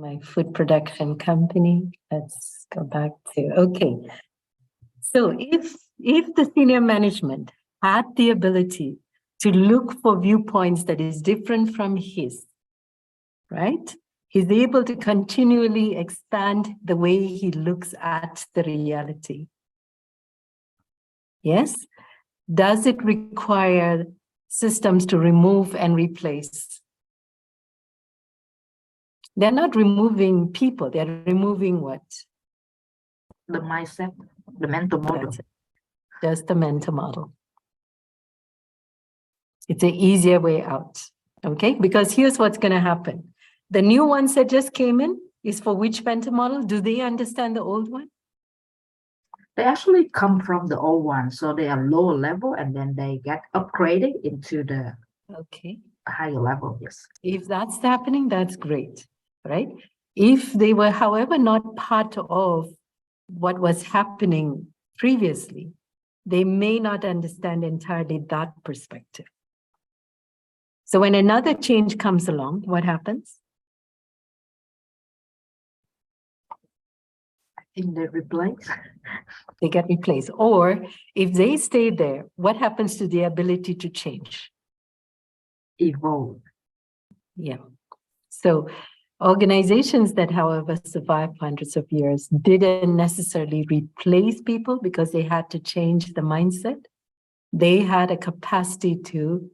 my food production company. Let's go back to, okay. So if the senior management had the ability to look for viewpoints that is different from his, right? He's able to continually expand the way he looks at the reality. Yes? Does it require systems to remove and replace? They're not removing people, they're removing what? The mindset, the mental model. Just the mental model. It's an easier way out, okay? Because here's what's going to happen. The new ones that just came in is for which mental model? Do they understand the old one? They actually come from the old one, so they are lower level and then they get upgraded into the higher level, yes. If that's happening, that's great, right? If they were, however, not part of what was happening previously, they may not understand entirely that perspective. So when another change comes along, what happens? I think they replace. They get replaced. Or if they stay there, what happens to the ability to change? Evolve. Yeah. So organizations that, however, survived hundreds of years didn't necessarily replace people because they had to change the mindset. They had a capacity to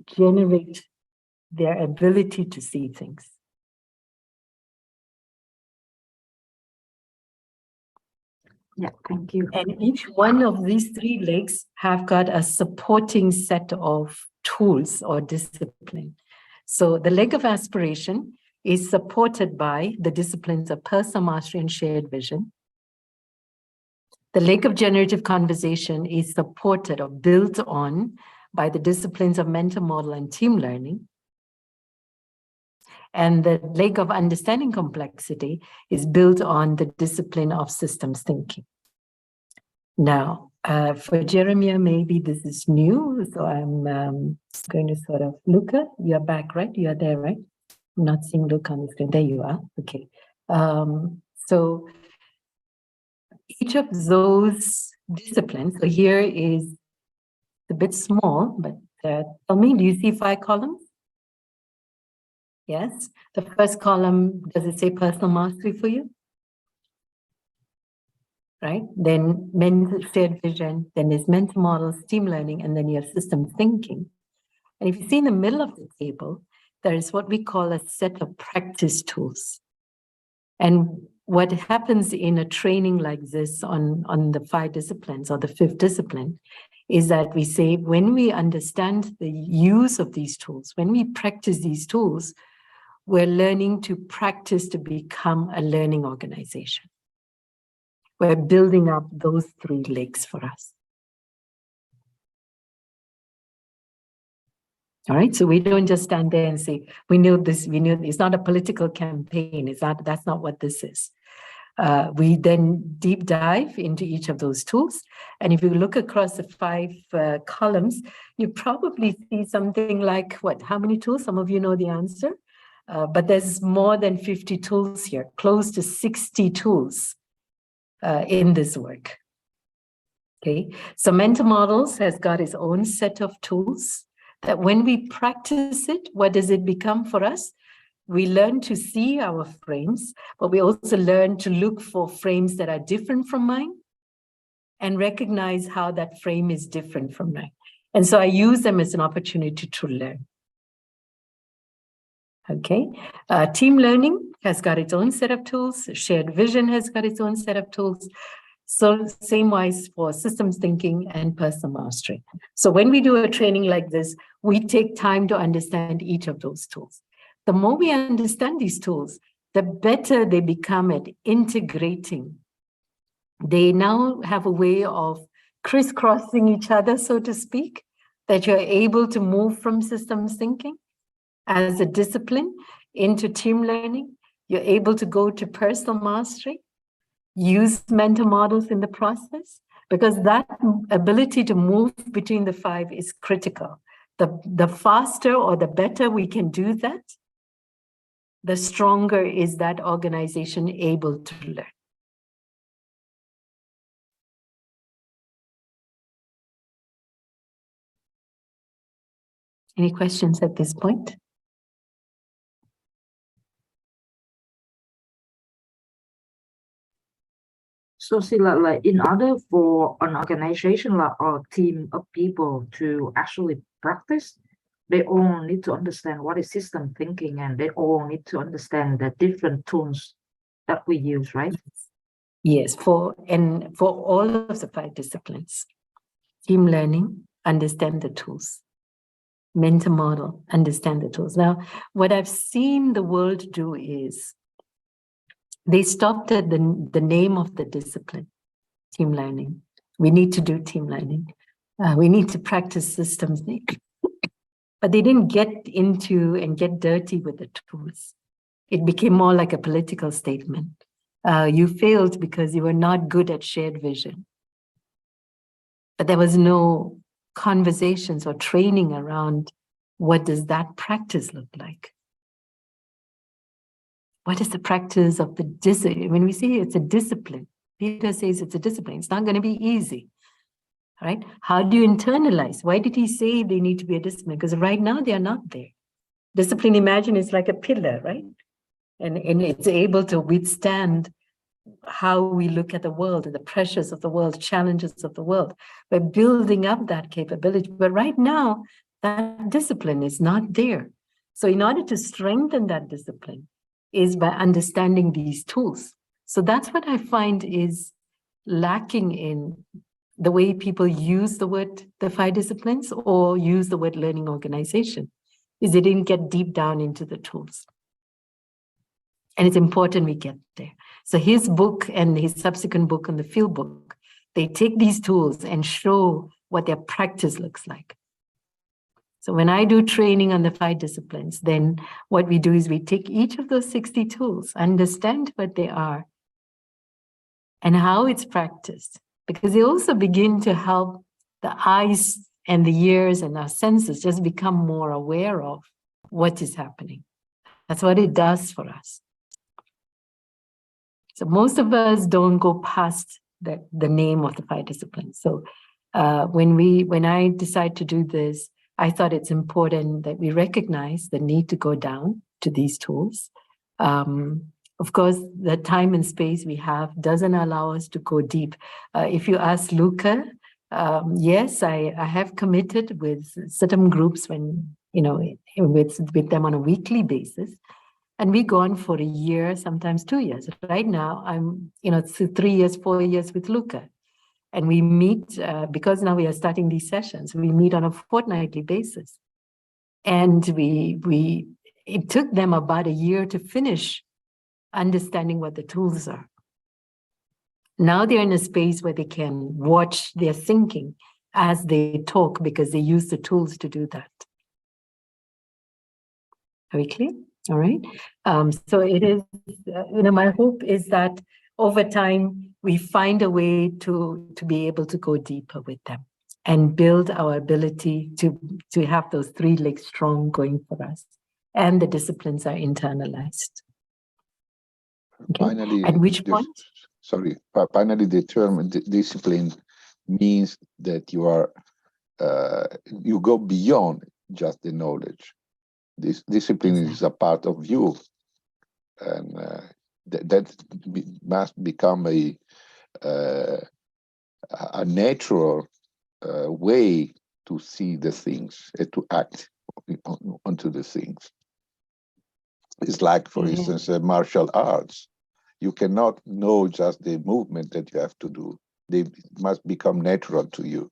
generate their ability to see things. Yeah, thank you. And each one of these three legs have got a supporting set of tools or discipline. So the leg of aspiration is supported by the disciplines of personal mastery and shared vision. The leg of generative conversation is supported or built on by the disciplines of mental model and team learning. And the leg of understanding complexity is built on the discipline of systems thinking. Now, for Jeremiah, maybe this is new, so I'm going to sort of, Luca, you're back, right? You're there, right? I'm not seeing Luca on the screen. There you are. Okay. So each of those disciplines, so here is a bit small, but tell me, do you see 5 columns? Yes. The first column, does it say personal mastery for you? Right? Then mental shared vision, then there's mental models, team learning, and then your system thinking. And if you see in the middle of the table, there is what we call a set of practice tools. And what happens in a training like this on the 5 disciplines or the 5th discipline is that we say, when we understand the use of these tools, when we practice these tools, we're learning to practice to become a learning organization. We're building up those 3 legs for us. All right, so we don't just stand there and say, we knew this, we knew it's not a political campaign. That's not what this is. We then deep dive into each of those tools. And if you look across the 5 columns, you probably see something like what? How many tools? Some of you know the answer. But there's more than 50 tools here, close to 60 tools in this work. Okay, so mental models has got its own set of tools that when we practice it, what does it become for us? We learn to see our frames, but we also learn to look for frames that are different from mine and recognize how that frame is different from mine. And so I use them as an opportunity to learn. Okay, team learning has got its own set of tools. Shared vision has got its own set of tools. So same wise for systems thinking and personal mastery. So when we do a training like this, we take time to understand each of those tools. The more we understand these tools, the better they become at integrating. They now have a way of crisscrossing each other, so to speak, that you're able to move from systems thinking as a discipline into team learning. You're able to go to personal mastery, use mental models in the process, because that ability to move between the 5 is critical. The faster or the better we can do that, the stronger is that organization able to learn. Any questions at this point? So Sila, like in order for an organization like, or team of people to actually practice, they all need to understand what is system thinking, and they all need to understand the different tools that we use, right? Yes, for all of the 5 disciplines. Team learning, understand the tools. Mentor model, understand the tools. Now, what I've seen the world do is they stopped at the name of the discipline, team learning. We need to do team learning. We need to practice systems. But they didn't get into and get dirty with the tools. It became more like a political statement. You failed because you were not good at shared vision. But there was no conversations or training around what does that practice look like? What is the practice of the discipline? When we say it's a discipline, Peter says it's a discipline. It's not going to be easy, right? How do you internalize? Why did he say they need to be a discipline? Because right now they are not there. Discipline, imagine, is like a pillar, right? And it's able to withstand how we look at the world and the pressures of the world, challenges of the world. We're building up that capability. But right now, that discipline is not there. So in order to strengthen that discipline is by understanding these tools. So that's what I find is lacking in the way people use the word, the 5 disciplines, or use the word learning organization, is they didn't get deep down into the tools. And it's important we get there. So his book and his subsequent book on the field book, they take these tools and show what their practice looks like. So when I do training on the 5 disciplines, then what we do is we take each of those 60 tools, understand what they are and how it's practiced, because they also begin to help the eyes and the ears and our senses just become more aware of what is happening. That's what it does for us. So most of us don't go past the name of the 5 disciplines. So when I decide to do this, I thought it's important that we recognize the need to go down to these tools. Of course, the time and space we have doesn't allow us to go deep. If you ask Luca, yes, I have committed with certain groups when, with them on a weekly basis. And we go on for a year, sometimes 2 years. Right now, I'm, 3 years, 4 years with Luca. And we meet, because now we are starting these sessions, we meet on a fortnightly basis. And it took them about a year to finish understanding what the tools are. Now they're in a space where they can watch their thinking as they talk because they use the tools to do that. Are we clear? All right. So it is, my hope is that over time, we find a way to be able to go deeper with them and build our ability to have those 3 legs strong going for us. And the disciplines are internalized. Okay. Finally, at which point? Finally, the term discipline means that you go beyond just the knowledge. This discipline is a part of you, and that must become a natural way to see the things and to act onto the things. It's like, for instance, martial arts. You cannot know just the movement that you have to do. They must become natural to you.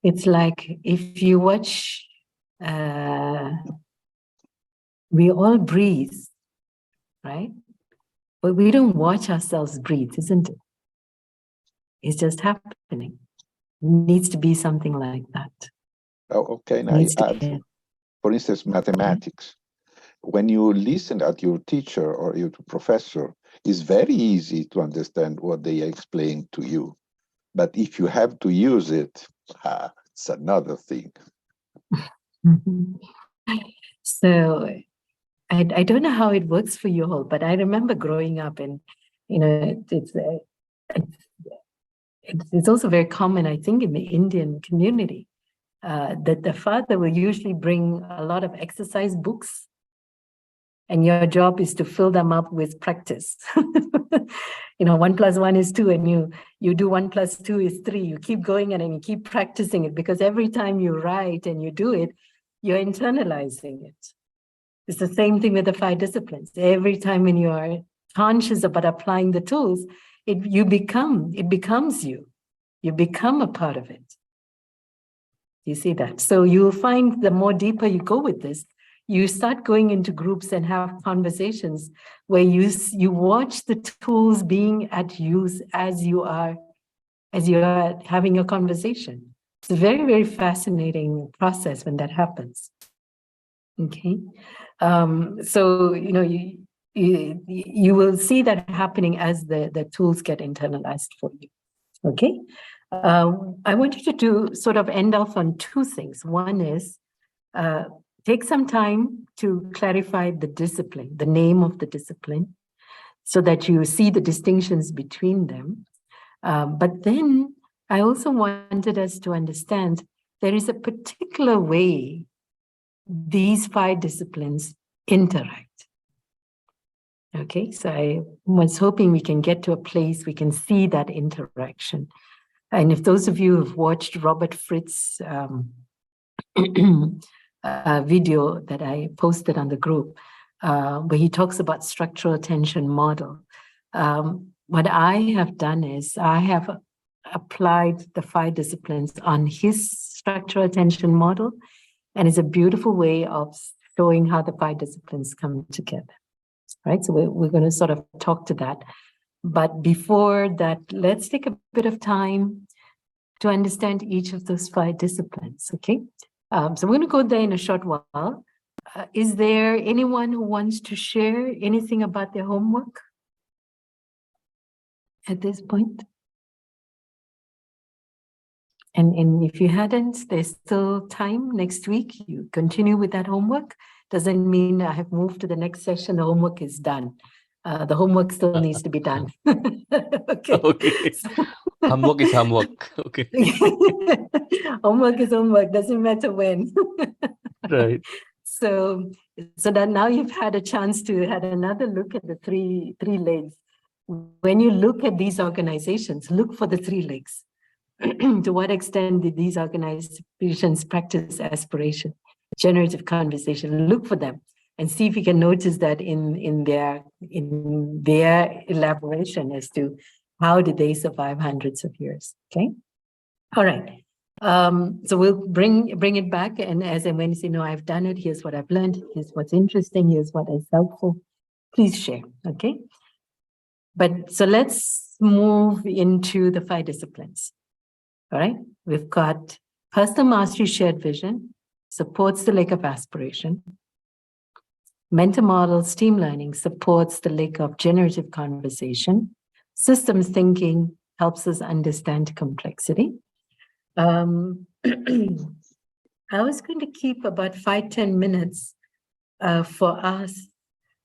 It's like if you watch, we all breathe, right? But we don't watch ourselves breathe, isn't it? It's just happening. It needs to be something like that. Oh, okay, now add, for instance, mathematics. When you listen at your teacher or your professor, it's very easy to understand what they explain to you. But if you have to use it, it's another thing. So I don't know how it works for you all, but I remember growing up and, it's also very common, I think, in the Indian community, that the father will usually bring a lot of exercise books, and your job is to fill them up with practice. 1 + 1 is 2, and you do 1 + 2 is 3. You keep going and then you keep practicing it, because every time you write and you do it, you're internalizing it. It's the same thing with the 5 disciplines. Every time when you are conscious about applying the tools, it becomes you. You become a part of it. You see that? So you'll find the more deeper you go with this, you start going into groups and have conversations where you watch the tools being at use as you are having a conversation. It's a very, very fascinating process when that happens. Okay. So, you will see that happening as the tools get internalized for you. Okay. I want you to sort of end off on 2 things. One is, take some time to clarify the discipline, the name of the discipline, so that you see the distinctions between them. But then I also wanted us to understand there is a particular way these 5 disciplines interact. Okay, so I was hoping we can get to a place we can see that interaction. And if those of you who've watched Robert Fritz's video that I posted on the group, where he talks about structural attention model, what I have done is I have applied the 5 disciplines on his structural attention model, and it's a beautiful way of showing how the 5 disciplines come together, right? So we're going to sort of talk to that. But before that, let's take a bit of time to understand each of those 5 disciplines, okay? So we're going to go there in a short while. Is there anyone who wants to share anything about their homework at this point? And if you hadn't, there's still time next week. You continue with that homework. Doesn't mean I have moved to the next session, the homework is done. The homework still needs to be done. Okay. Okay. Homework is homework. Okay. Homework is homework, doesn't matter when. Right. So that now you've had a chance to have another look at the three legs. When you look at these organizations, look for the 3 legs. To what extent did these organizations practice aspiration, generative conversation? Look for them and see if you can notice that in their elaboration as to how did they survive hundreds of years. Okay. All right. So we'll bring it back, and as and when you say, no, I've done it, here's what I've learned, here's what's interesting, here's what is helpful, please share. Okay. But so let's move into the 5 disciplines. All right, we've got personal mastery, shared vision, supports the lake of aspiration. Mental models, team learning supports the lake of generative conversation. Systems thinking helps us understand complexity. I was going to keep about 5-10 minutes for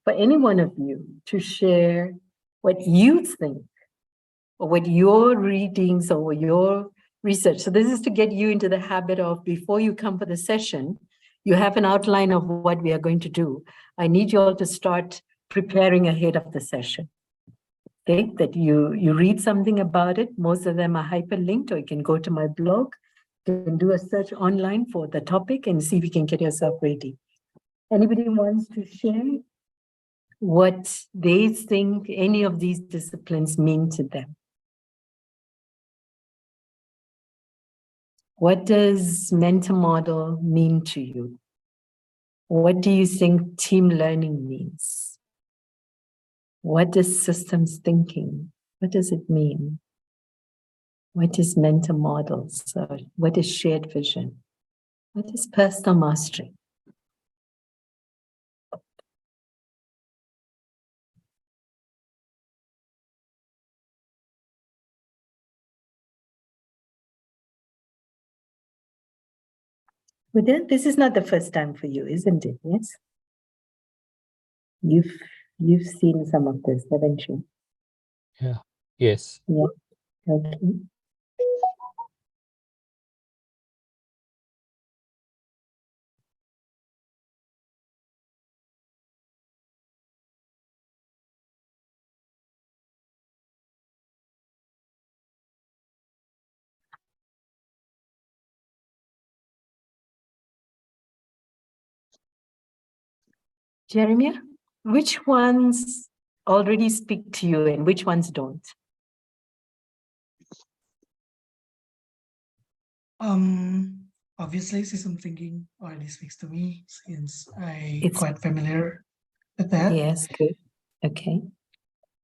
any one of you to share what you think, or what your readings or your research. So this is to get you into the habit of, before you come for the session, you have an outline of what we are going to do. I need you all to start preparing ahead of the session. Okay, that you read something about it. Most of them are hyperlinked, or you can go to my blog, you can do a search online for the topic and see if you can get yourself ready. Anybody wants to share what they think any of these disciplines mean to them? What does mental model mean to you? What do you think team learning means? What is systems thinking? What does it mean? What is mental models? What is shared vision? What is personal mastery? Well, then, this is not the first time for you, isn't it? Yes. You've seen some of this, haven't you? Yes. Yeah. Okay. Jeremiah, which ones already speak to you and which ones don't? Obviously, system thinking already speaks to me since I'm It's- quite familiar with that. Yes, good. Okay.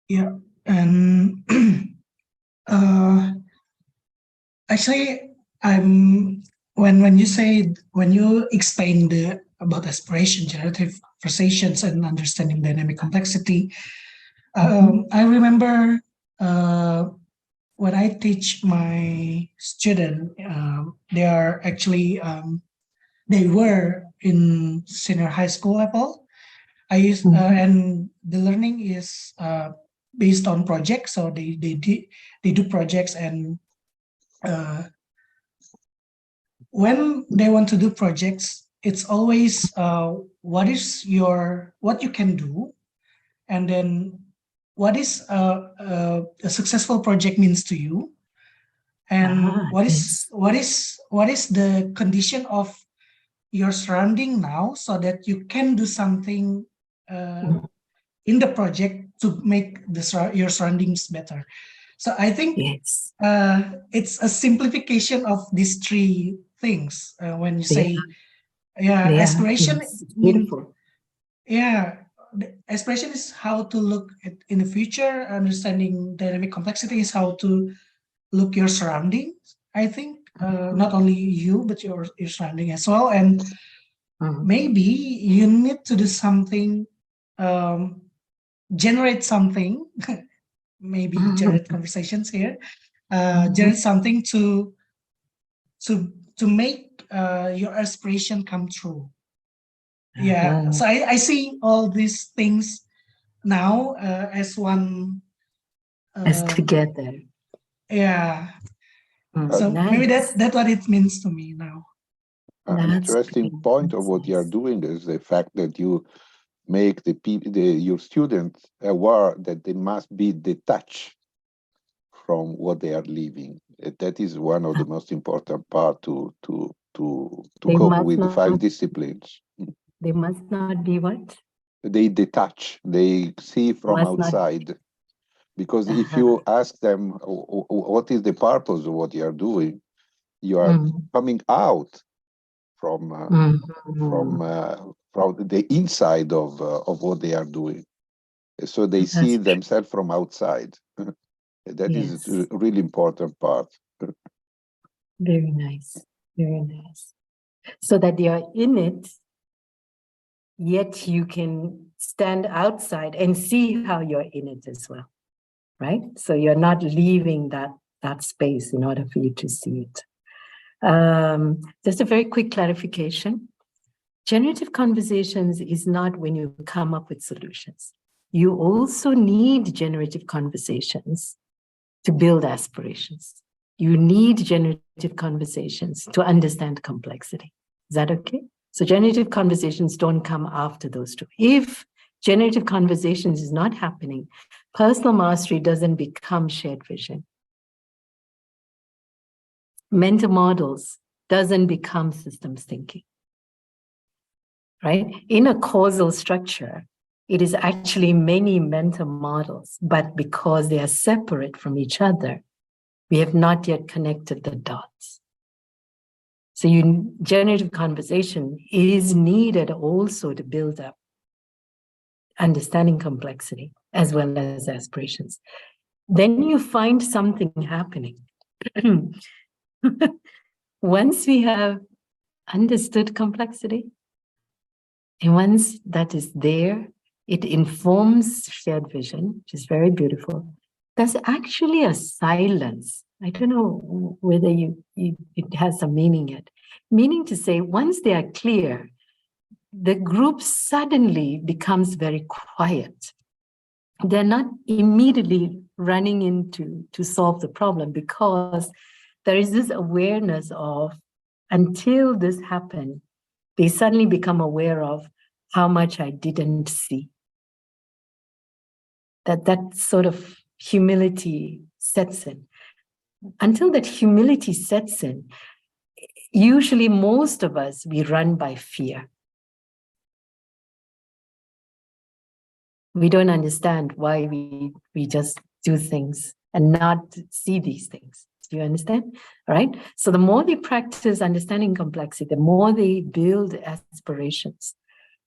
Yeah, and actually, when you explain about aspiration, generative conversations, and understanding dynamic complexity, I remember when I teach my student, they are actually they were in senior high school level. I use and the learning is based on projects, so they do projects, and when they want to do projects, it's always what you can do, and then what is a successful project means to you, and Yes. what is the condition of your surrounding now, so that you can do something in the project to make your surroundings better. So I think Yes. it's a simplification of these three things. When you say, Yeah, aspiration yes. mean, Beautiful. the aspiration is how to look at in the future. Understanding dynamic complexity is how to look your surroundings. I think not only you but your surrounding as well, and maybe you need to do something, generate something, maybe generate conversations here, generate something to make your aspiration come true. Yeah, so I see all these things now as one. As together. Yeah. Uh, So maybe Nice. that's what it means to me now. An That's interesting great. point of That's what you are nice. doing is the fact that you make your students aware that they must be detached from what they are living. That is one of the most important part to They cope must with the 5 not- disciplines. They must not be what? They detach, they see from Must not- outside. Because if you ask them what is the purpose of what you are doing, you are coming out from the inside of what they are doing. So they see That's themselves from outside. That is Yes. a really important part. Very nice. Very nice. So that you're in it, yet you can stand outside and see how you're in it as well. Right? So you're not leaving that space in order for you to see it. Just a very quick clarification. Generative conversations is not when you come up with solutions. You also need generative conversations to build aspirations. You need generative conversations to understand complexity. Is that okay? So generative conversations don't come after those two. If generative conversations is not happening, personal mastery doesn't become shared vision. Mental models doesn't become systems thinking, right? In a causal structure, it is actually many mental models, but because they are separate from each other, we have not yet connected the dots. So generative conversation is needed also to build up understanding complexity as well as aspirations. Then you find something happening. Once we have understood complexity, and once that is there, it informs shared vision, which is very beautiful. There's actually a silence. I don't know whether it has some meaning yet. Meaning to say, once they are clear, the group suddenly becomes very quiet. They're not immediately running into to solve the problem, because there is this awareness of, until this happened, they suddenly become aware of how much I didn't see. That sort of humility sets in. Until that humility sets in, usually most of us, we run by fear. We don't understand why we just do things and not see these things. Do you understand? All right. So the more they practice understanding complexity, the more they build aspirations,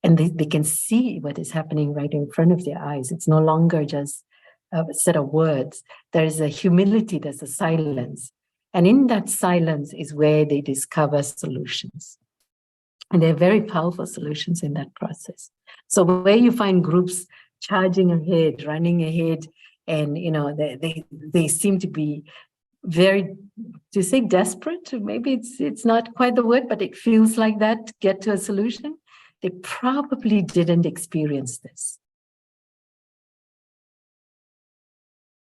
and they can see what is happening right in front of their eyes. It's no longer just a set of words. There is a humility, there's a silence. And in that silence is where they discover solutions. And they're very powerful solutions in that process. So where you find groups charging ahead, running ahead, and they seem to be very, to say desperate, maybe it's not quite the word, but it feels like that, to get to a solution. They probably didn't experience this.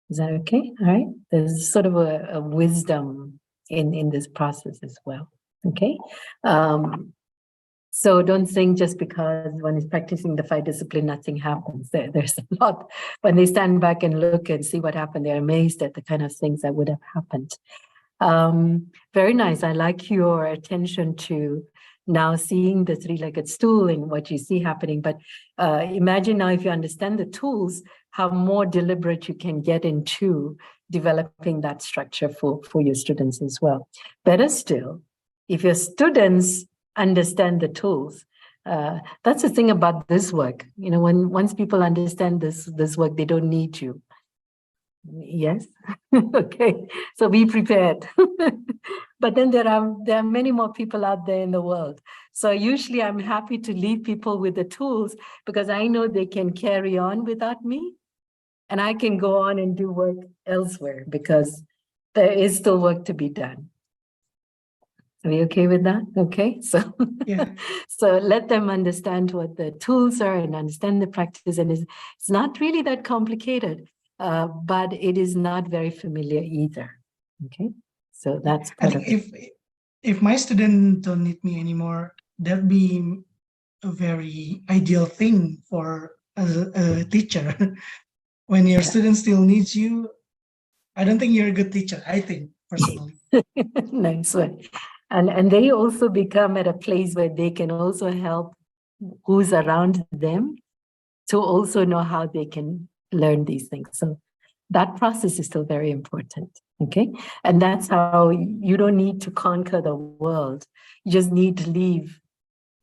Is that okay? All right. There's sort of a wisdom in this process as well. Okay. So don't think just because one is practicing the 5 disciplines, nothing happens. There's a lot. When they stand back and look and see what happened, they're amazed at the kind of things that would have happened. Very nice. I like your attention to now seeing the 3-legged stool and what you see happening. But imagine now, if you understand the tools, how more deliberate you can get into developing that structure for your students as well. Better still, if your students understand the tools, that's the thing about this work. Once people understand this work, they don't need you. Yes. Okay. So be prepared. But then there are many more people out there in the world. So usually I'm happy to leave people with the tools, because I know they can carry on without me, and I can go on and do work elsewhere, because there is still work to be done. Are we okay with that? Okay. So Yeah. so let them understand what the tools are and understand the practice. And it's not really that complicated. But it is not very familiar either. Okay, so that's I part think of it. if my student don't need me anymore, that'd be a very ideal thing for a teacher. When your student still needs you, I don't think you're a good teacher, I think, personally. Nice one. And they also become at a place where they can also help who's around them to also know how they can learn these things. So that process is still very important. Okay. And that's how you don't need to conquer the world. You just need to leave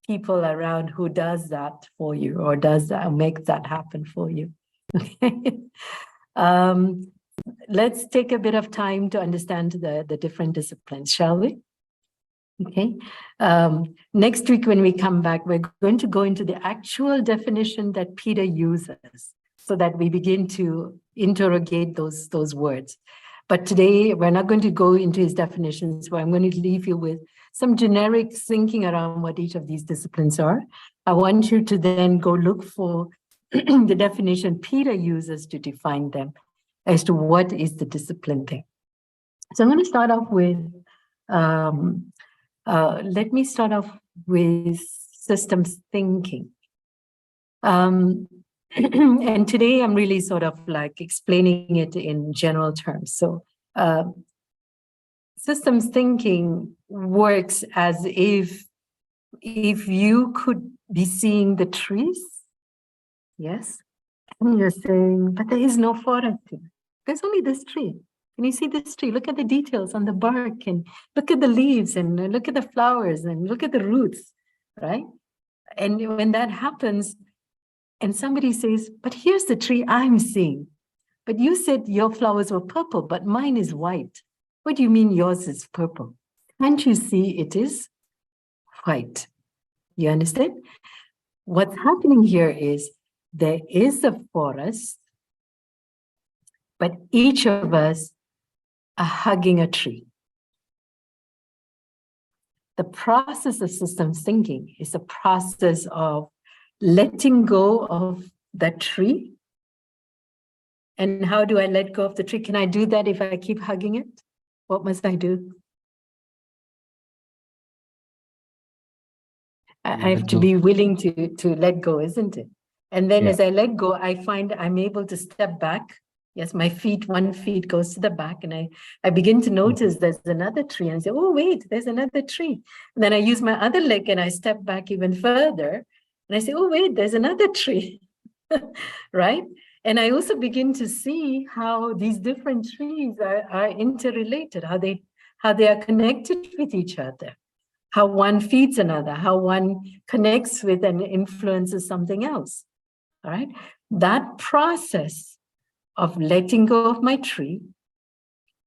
people around who does that for you, or does that, make that happen for you. Okay. Let's take a bit of time to understand the different disciplines, shall we? Okay. Next week, when we come back, we're going to go into the actual definition that Peter uses, so that we begin to interrogate those words. But today, we're not going to go into his definitions, but I'm going to leave you with some generic thinking around what each of these disciplines are. I want you to then go look for the definition Peter uses to define them, as to what is the discipline thing. So I'm going to start off with, let me start off with systems thinking. And today I'm really sort of like explaining it in general terms. So systems thinking works as if you could be seeing the trees, yes, and you're saying, but there is no forest here. There's only this tree. Can you see this tree? Look at the details on the bark, and look at the leaves, and look at the flowers, and look at the roots, right? And when that happens, and somebody says, but here's the tree I'm seeing. But you said your flowers were purple, but mine is white. What do you mean yours is purple? Can't you see it is white? You understand? What's happening here is there is a forest, but each of us are hugging a tree. The process of systems thinking is a process of letting go of that tree. And how do I let go of the tree? Can I do that if I keep hugging it? What must I do? I have Let to go. be willing to let go, isn't it? And then Yeah. as I let go, I find I'm able to step back. Yes, my feet, one feet goes to the back, and I begin to notice there's another tree, and I say, oh, wait, there's another tree. And then I use my other leg and I step back even further, and I say, oh, wait, there's another tree, right? And I also begin to see how these different trees are interrelated, how they are connected with each other, how one feeds another, how one connects with and influences something else, all right? That process of letting go of my tree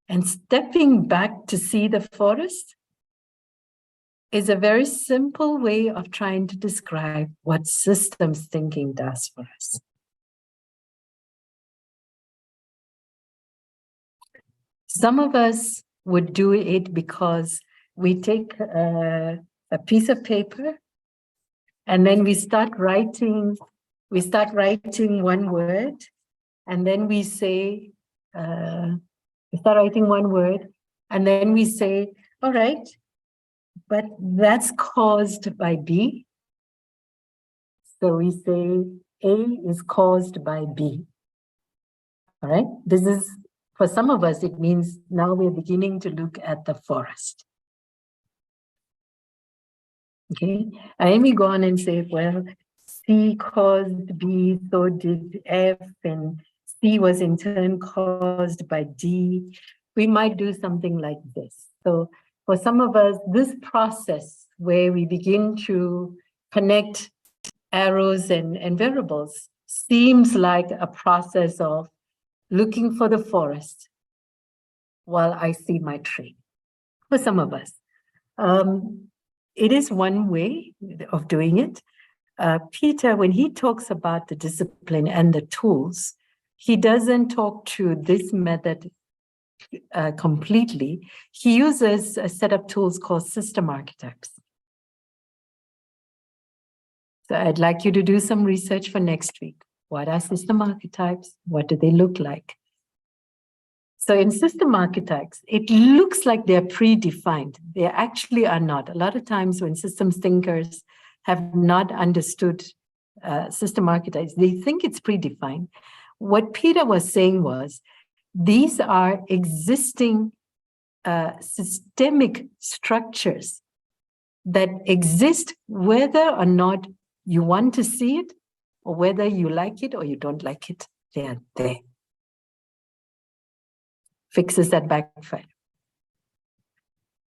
and stepping back to see the forest is a very simple way of trying to describe what systems thinking does for us. Some of us would do it because we take a piece of paper and then we start writing one word, and then we say, we start writing one word, and then we say, all right, but that's caused by B. So we say A is caused by B. All right, this is, for some of us, it means now we're beginning to look at the forest. Okay, and then we go on and say, well, C caused B, so did F, and C was in turn caused by D. We might do something like this. So for some of us, this process where we begin to connect arrows and variables seems like a process of looking for the forest while I see my tree. For some of us, it is one way of doing it. Peter, when he talks about the discipline and the tools, he doesn't talk to this method completely. He uses a set of tools called system archetypes. So I'd like you to do some research for next week. What are system archetypes? What do they look like? So in system archetypes, it looks like they're predefined. They actually are not. A lot of times when systems thinkers have not understood system archetypes, they think it's predefined. What Peter was saying was, these are existing systemic structures that exist whether or not you want to see it, or whether you like it or you don't like it, they are there. Fixes that backfire.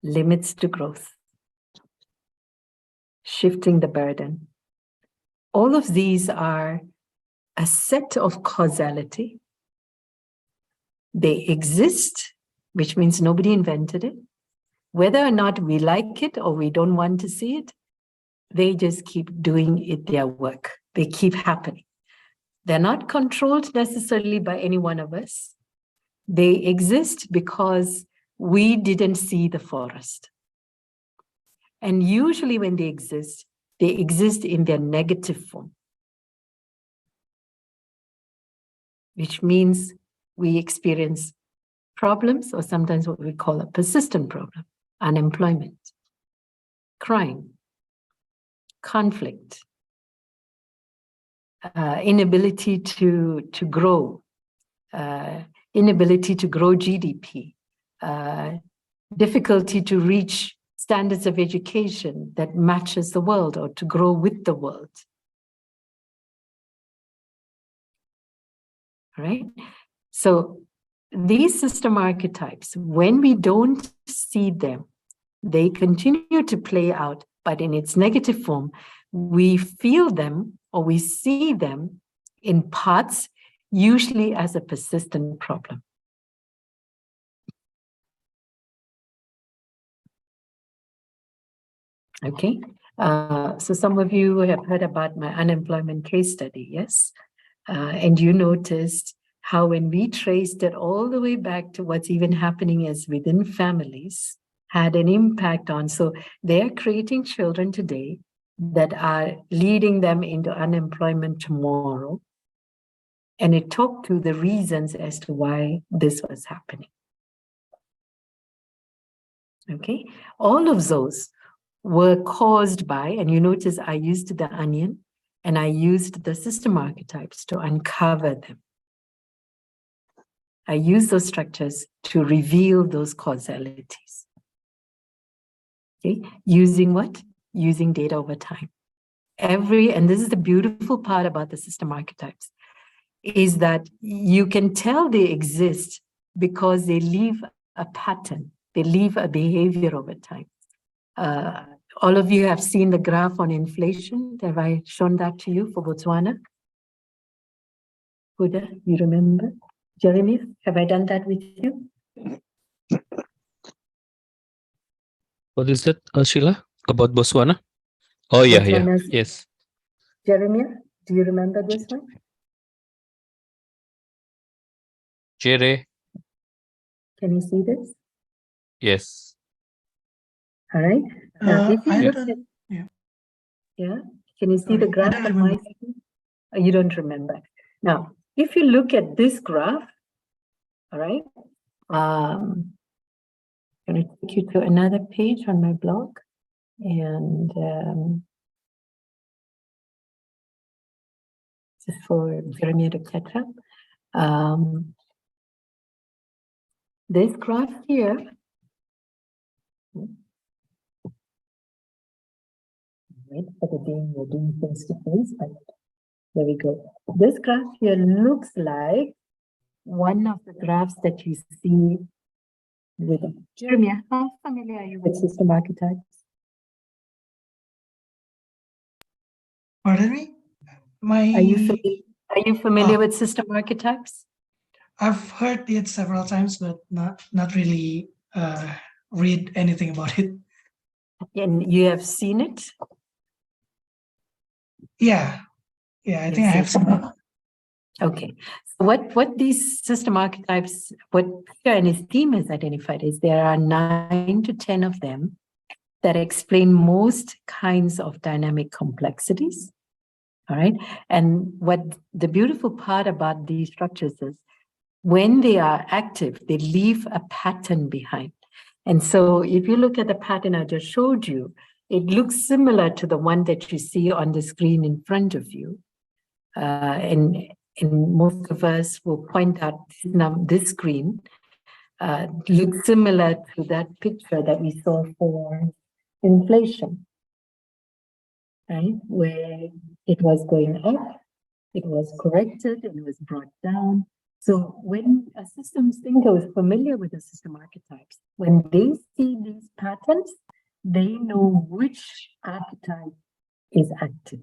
Limits to growth. Shifting the burden. All of these are a set of causality. They exist, which means nobody invented it. Whether or not we like it or we don't want to see it, they just keep doing it, their work. They keep happening. They're not controlled necessarily by any one of us. They exist because we didn't see the forest. And usually when they exist in their negative form, which means we experience problems, or sometimes what we call a persistent problem: unemployment, crime, conflict, inability to grow, inability to grow GDP, difficulty to reach standards of education that matches the world or to grow with the world. All right? So these system archetypes, when we don't see them, they continue to play out, but in its negative form, we feel them or we see them in parts, usually as a persistent problem. Okay, so some of you have heard about my unemployment case study, yes? And you noticed how when we traced it all the way back to what's even happening as within families, had an impact on. So they're creating children today that are leading them into unemployment tomorrow. And it talked to the reasons as to why this was happening. Okay, all of those were caused by, and you notice I used the onion and I used the system archetypes to uncover them. I use those structures to reveal those causalities. Okay, using what? Using data over time. And this is the beautiful part about the system archetypes, is that you can tell they exist because they leave a pattern, they leave a behavior over time. All of you have seen the graph on inflation. Have I shown that to you for Botswana? Huda, you remember? Jeremy, have I done that with you? What is that, Sheila? About Botswana? Oh, yeah, Botswana's- yes. Jeremy, do you remember this one? Jere, Can you see this? yes. All right. Now, if you I look don't- at, yeah. yeah, can you see Sorry, the I graph don't on my remember. screen? You don't remember. Now, if you look at this graph, all right, I'm going to take you to another page on my blog, and just for Jeremy to catch up. This graph here, right, for the day we're doing face to face, but there we go. This graph here looks like one of the graphs that you see with Jeremy. How familiar are you with system archetypes? Pardon me? Are you familiar Oh. with system archetypes? I've heard it several times, but not really read anything about it. And you have seen it? Yeah, I think I have seen some. Okay. So what these system archetypes, what Peter and his team has identified is there are 9 to 10 of them that explain most kinds of dynamic complexities. All right. And what the beautiful part about these structures is when they are active, they leave a pattern behind. And so if you look at the pattern I just showed you, it looks similar to the one that you see on the screen in front of you. And most of us will point out this screen looks similar to that picture that we saw for inflation, right? Where it was going up, it was corrected, and it was brought down. So when a systems thinker is familiar with the system archetypes, when they see these patterns, they know which archetype is active.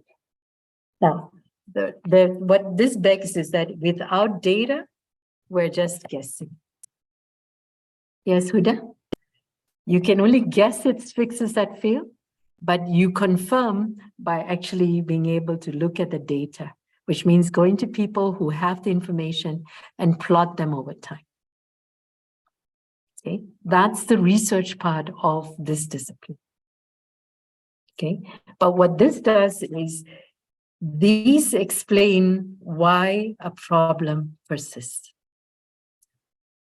Now, what this begs is that without data, we're just guessing. Yes, Huda? You can only guess its fixes that fail, but you confirm by actually being able to look at the data, which means going to people who have the information and plot them over time. Okay, that's the research part of this discipline. Okay, but what this does is these explain why a problem persists.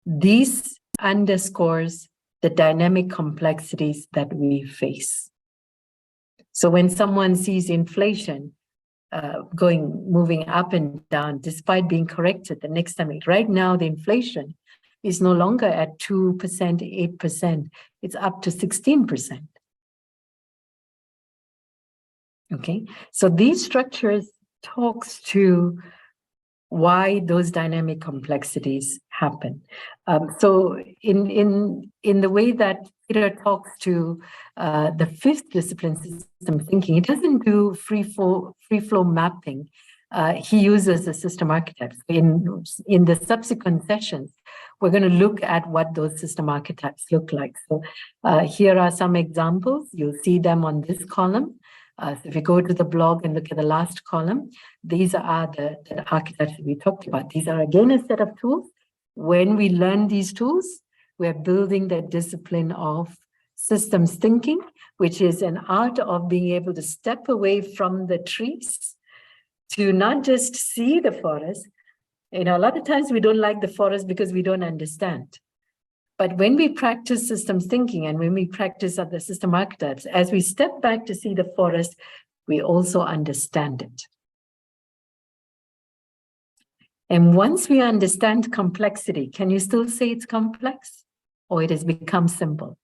These underscores the dynamic complexities that we face. So when someone sees inflation moving up and down, despite being corrected the next time, right now the inflation is no longer at 2%, 8%, it's up to 16%. Okay, so these structures talks to why those dynamic complexities happen. So in the way that Peter talks to the fifth discipline, system thinking, he doesn't do free flow mapping. He uses the system archetypes. In the subsequent sessions, we're going to look at what those system archetypes look like. So here are some examples. You'll see them on this column. So if you go to the blog and look at the last column, these are the archetypes that we talked about. These are again a set of tools. When we learn these tools, we're building the discipline of systems thinking, which is an art of being able to step away from the trees to not just see the forest. You know, a lot of times we don't like the forest because we don't understand. But when we practice systems thinking and when we practice other system archetypes, as we step back to see the forest, we also understand it. And once we understand complexity, can you still say it's complex? Or it has become simple?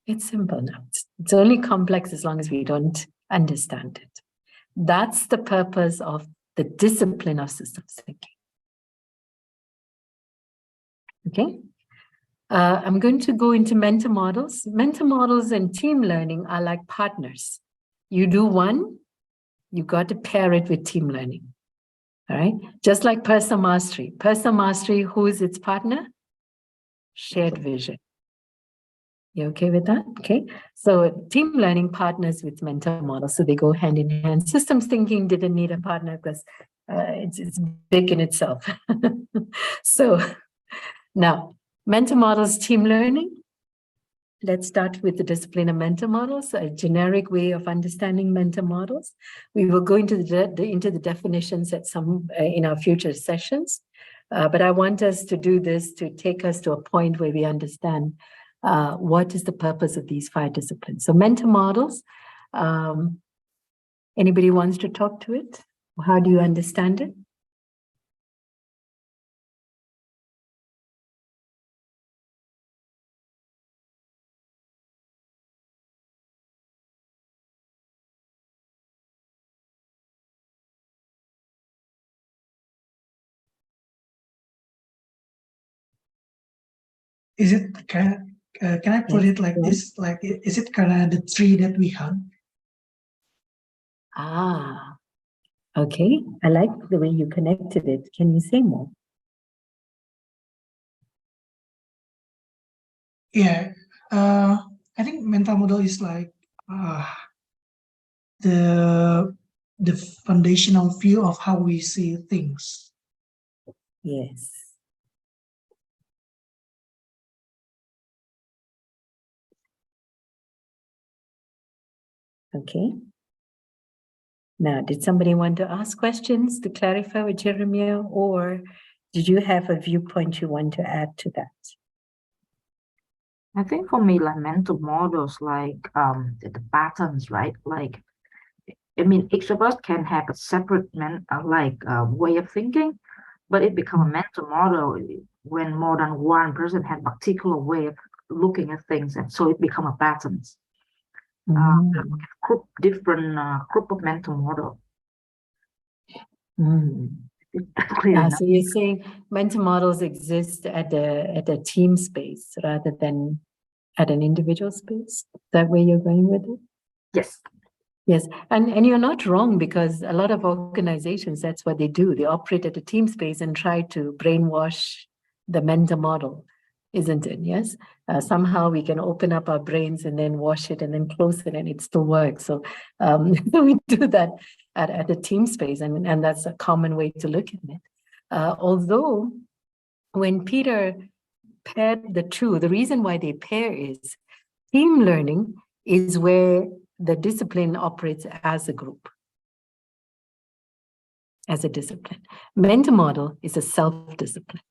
It's simple now. It's only complex as long as we don't understand it. That's the purpose of the discipline of systems thinking. Okay. I'm going to go into mentor models. Mentor models and team learning are like partners. You do one, you got to pair it with team learning. All right. Just like personal mastery. Personal mastery, who is its partner? Shared vision. You okay with that? Okay. So team learning partners with mentor models. So they go hand in hand. Systems thinking didn't need a partner because it's big in itself. So now, mentor models, team learning. Let's start with the discipline of mentor models, a generic way of understanding mentor models. We will go into the definitions at some in our future sessions, but I want us to do this to take us to a point where we understand what is the purpose of these 5 disciplines. So mentor models, anybody wants to talk to it? How do you understand it? Is it can I put it like this? Like, is it kind of the tree that we hug? Ah, okay. I like the way you connected it. Can you say more? Yeah, I think mental model is like the foundational view of how we see things. Yes. Okay. Now, did somebody want to ask questions to clarify with Jeremiah, or did you have a viewpoint you want to add to that? I think for me, like mental models, like the patterns, right? Like, I mean, each of us can have a separate way of thinking, but it becomes a mental model when more than one person had particular way of looking at things, and so it become a patterns. Different group of mental model. So you're saying mental models exist at a team space rather than at an individual space? Is that where you're going with it? Yes. Yes, and you're not wrong, because a lot of organizations, that's what they do. They operate at a team space and try to brainwash the mentor model, isn't it? Yes. Somehow we can open up our brains and then wash it and then close it and it still works. So we do that at a team space, and that's a common way to look at it. Although when Peter paired the two, the reason why they pair is team learning is where the discipline operates as a group, as a discipline. Mentor model is a self-discipline.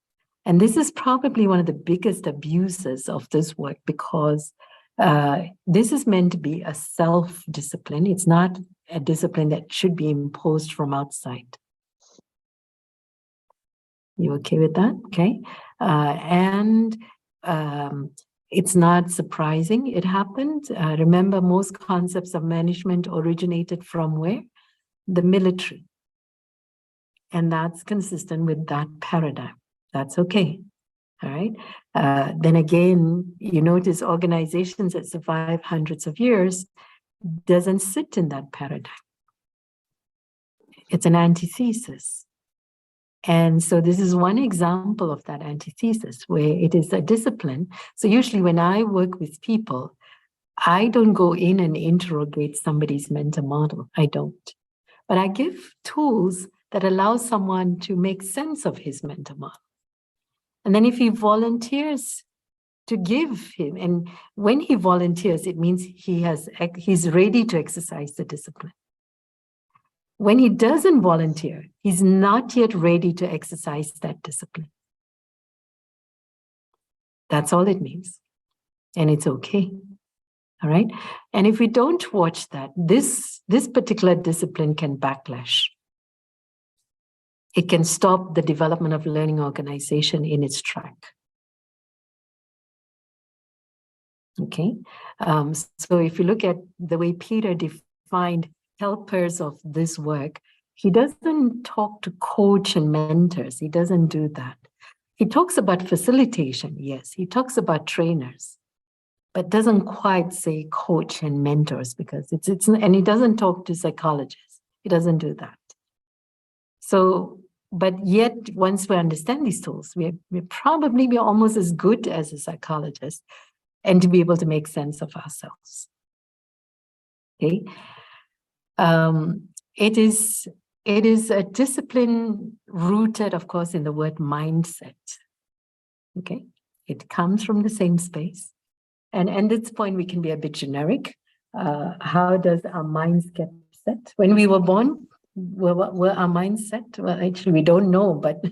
And this is probably one of the biggest abuses of this work, because this is meant to be a self-discipline. It's not a discipline that should be imposed from outside. You okay with that? Okay. It's not surprising it happened. Remember, most concepts of management originated from where? The military. And that's consistent with that paradigm. That's okay. All right. Then again, you notice organizations that survive hundreds of years doesn't sit in that paradigm. It's an antithesis. And so this is one example of that antithesis, where it is a discipline. So usually when I work with people, I don't go in and interrogate somebody's mentor model. I don't. But I give tools that allow someone to make sense of his mentor model. And then if he volunteers to give him. And when he volunteers, it means he's ready to exercise the discipline. When he doesn't volunteer, he's not yet ready to exercise that discipline. That's all it means. And it's okay. All right. And if we don't watch that, this particular discipline can backlash. It can stop the development of learning organization in its track. Okay. So if you look at the way Peter defined helpers of this work, he doesn't talk to coach and mentors. He doesn't do that. He talks about facilitation. Yes, he talks about trainers, but doesn't quite say coach and mentors, because and he doesn't talk to psychologists. He doesn't do that. So, but yet once we understand these tools, we're probably be almost as good as a psychologist, and to be able to make sense of ourselves. Okay. It is a discipline rooted, of course, in the word mindset. Okay. It comes from the same space. And at this point, we can be a bit generic. How does our minds get set? When we were born, were our minds set? Well, actually, we don't know, but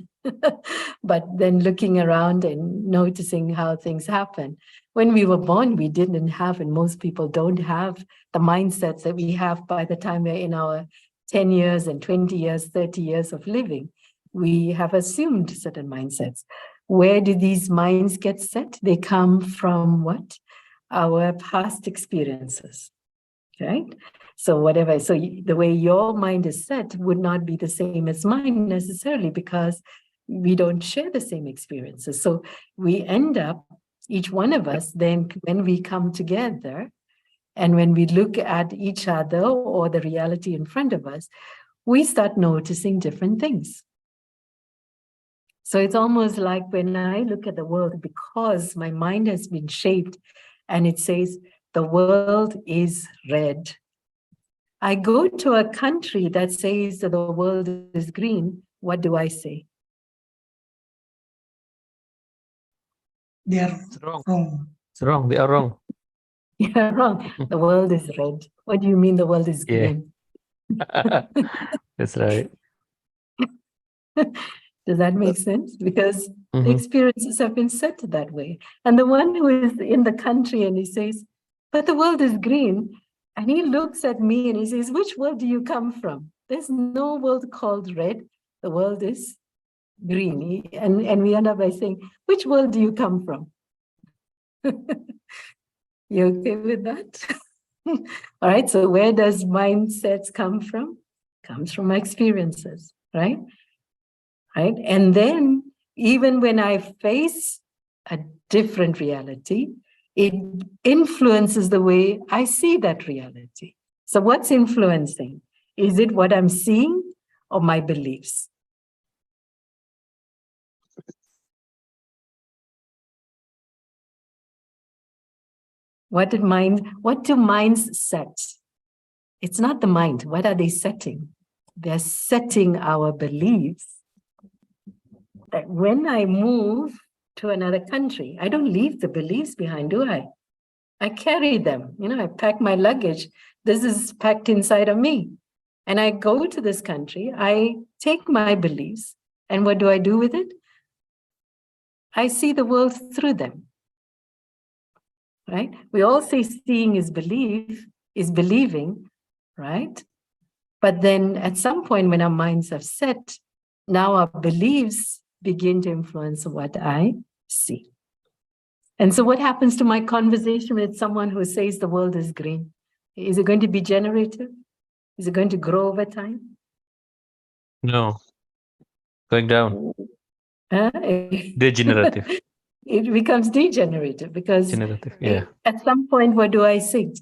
but then looking around and noticing how things happen. When we were born, we didn't have, and most people don't have, the mindsets that we have by the time we're in our 10 years and 20 years, 30 years of living. We have assumed certain mindsets. Where do these minds get set? They come from what? Our past experiences, right? So the way your mind is set would not be the same as mine necessarily, because we don't share the same experiences. So we end up, each one of us, then when we come together and when we look at each other or the reality in front of us, we start noticing different things. So it's almost like when I look at the world, because my mind has been shaped and it says the world is red. I go to a country that says that the world is green. What do I say? They are It's wrong. wrong. It's wrong. They are wrong. You're wrong. The world is red. What do you mean the world is Yeah. green? That's right. Does that make sense? Because the Mhm. experiences have been set that way. And the one who is in the country and he says, but the world is green. And he looks at me and he says, which world do you come from? There's no world called red. The world is green. And we end up by saying, which world do you come from? You okay with that? All right. So where does mindsets come from? Comes from my experiences, right? Right. And then even when I face a different reality, it influences the way I see that reality. So what's influencing? Is it what I'm seeing or my beliefs? What do minds set? It's not the mind. What are they setting? They're setting our beliefs that when I move to another country, I don't leave the beliefs behind, do I? I carry them. I pack my luggage. This is packed inside of me. And I go to this country, I take my beliefs, and what do I do with it? I see the world through them. Right? We all say seeing is believing, right? But then at some point when our minds have set, now our beliefs begin to influence what I see. And so what happens to my conversation with someone who says the world is green? Is it going to be generative? Is it going to grow over time? No. Going down. Degenerative. It becomes degenerative because Generative. Yeah. at some point, what do I say?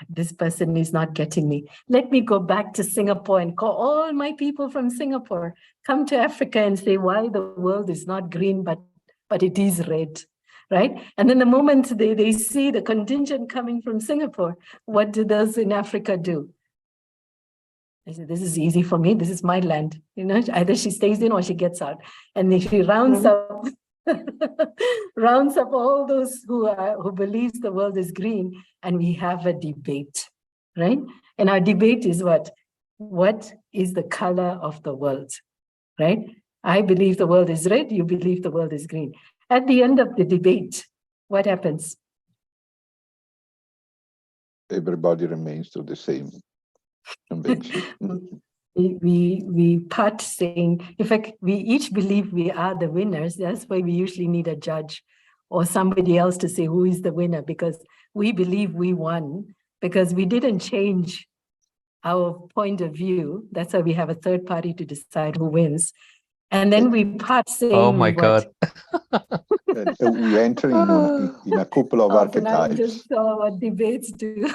This person is not getting me. Let me go back to Singapore and call all my people from Singapore, come to Africa and say why the world is not green, but it is red, right? And then the moment they see the contingent coming from Singapore, what do those in Africa do? They say, this is easy for me. This is my land. Either she stays in or she gets out. And if she rounds up rounds up all those who believes the world is green, and we have a debate, right? And our debate is what? What is the color of the world, right? I believe the world is red, you believe the world is green. At the end of the debate, what happens? Everybody remains to the same conviction. We part saying, in fact, we each believe we are the winners. That's why we usually need a judge or somebody else to say who is the winner, because we believe we won, because we didn't change our point of view. That's why we have a third party to decide who wins. And then we part saying, Oh my God. We enter in a couple of Oh, can I archetypes. just saw what debates do.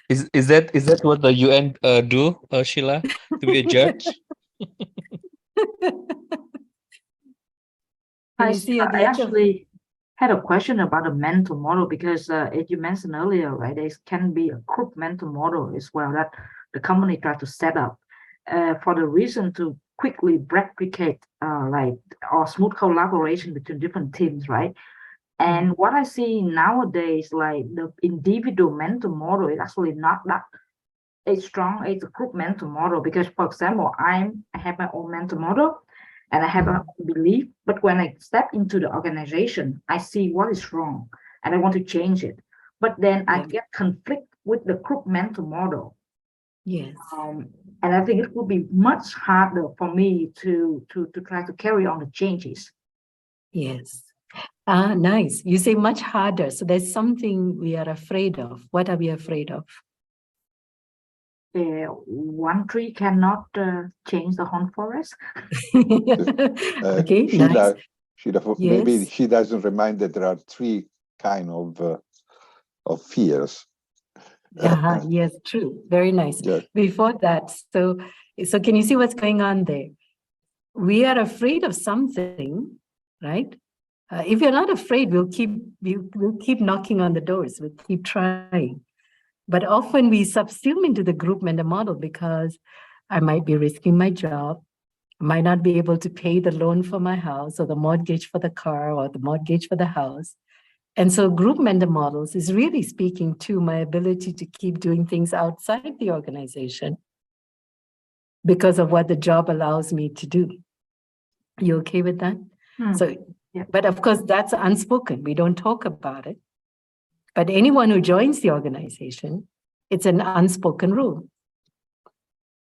Is that what the UN do, Sheila, to be a judge? Can you see at the I end of actually had a question about a mental model because as you mentioned earlier, right, there can be a group mental model as well that the company try to set up for the reason to quickly replicate like or smooth collaboration between different teams, right? And what I see nowadays, like the individual mental model is actually not that as strong as a group mental model, because for example, I have my own mental model and I have a belief, but when I step into the organization, I see what is wrong and I want to change it. But then I get conflict with the group mental model. Yes. And I think it would be much harder for me to try to carry on the changes. Yes. Ah, nice. You say much harder. So there's something we are afraid of. What are we afraid of? One tree cannot change the whole forest. Okay, Sheila, nice. maybe Yes. she doesn't remind that there are three kind of fears. Yes, true. Very nice. Yeah. Before that, so can you see what's going on there? We are afraid of something, right? If you're not afraid, we'll keep knocking on the doors. We'll keep trying. But often we subsume into the group mentor model because I might be risking my job, might not be able to pay the loan for my house or the mortgage for the car or the mortgage for the house. And so group mentor models is really speaking to my ability to keep doing things outside the organization because of what the job allows me to do. You okay with that? So, yeah. But of course, that's unspoken. We don't talk about it. But anyone who joins the organization, it's an unspoken rule.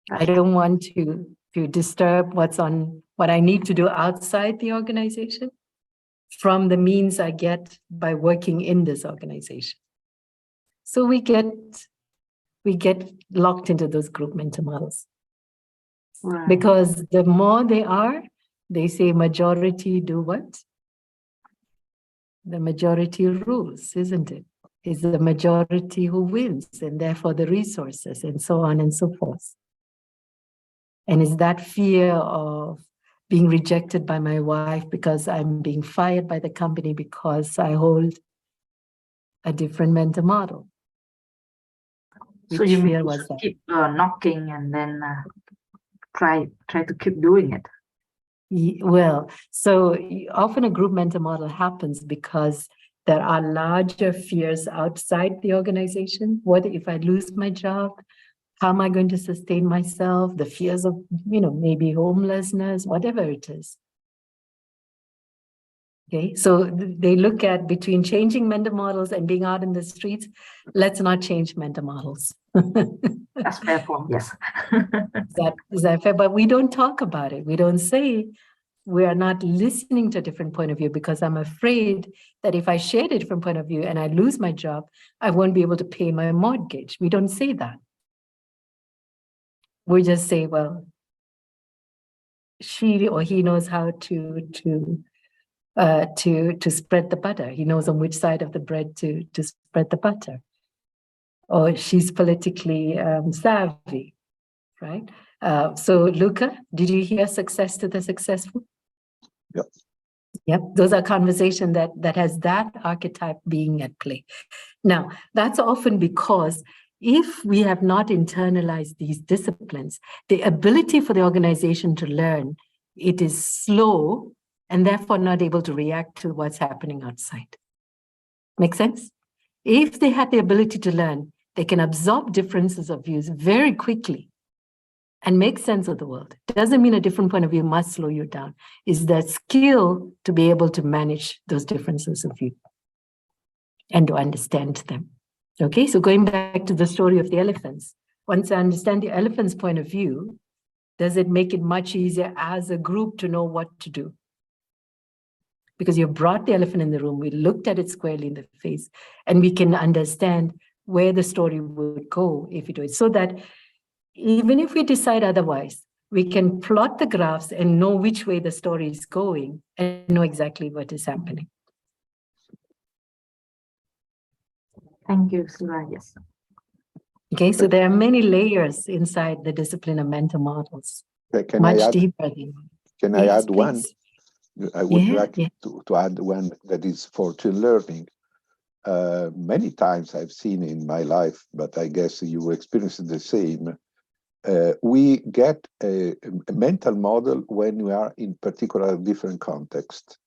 I don't want to disturb what I need to do outside the organization from the means I get by working in this organization. So we get locked into those group mentor models. Right. Because the more they are, they say majority do what? The majority rules, isn't it? It's the majority who wins, and therefore the resources, and so on and so forth. And it's that fear of being rejected by my wife because I'm being fired by the company because I hold a different mentor model. So Which you fear mean was that? keep knocking and then try to keep doing it. Well, so often a group mentor model happens because there are larger fears outside the organization. What if I lose my job? How am I going to sustain myself? The fears of, maybe homelessness, whatever it is. Okay, so they look at between changing mentor models and being out in the streets, let's not change mentor models. That's fair point, yes. Is that fair? But we don't talk about it. We don't say we are not listening to a different point of view because I'm afraid that if I share a different point of view and I lose my job, I won't be able to pay my mortgage. We don't say that. We just say, well, she or he knows how to spread the butter. He knows on which side of the bread to spread the butter. Or she's politically savvy, right? So Luca, did you hear success to the successful? Yep. Yep, those are conversations that has that archetype being at play. Now, that's often because if we have not internalized these disciplines, the ability for the organization to learn, it is slow and therefore not able to react to what's happening outside. Make sense? If they had the ability to learn, they can absorb differences of views very quickly and make sense of the world. It doesn't mean a different point of view must slow you down. It's that skill to be able to manage those differences of view and to understand them. Okay, so going back to the story of the elephants, once I understand the elephant's point of view, does it make it much easier as a group to know what to do? Because you brought the elephant in the room, we looked at it squarely in the face, and we can understand where the story would go if we do it. So that even if we decide otherwise, we can plot the graphs and know which way the story is going and know exactly what is happening. Thank you, Sheila. Yes. Okay, so there are many layers inside the discipline of mental models, Can much I add, deeper than. can I Yes, add one? please. I would Yeah, like yeah. to add one that is for learning. Many times I've seen in my life, but I guess you experienced the same. We get a mental model when we are in particular different context.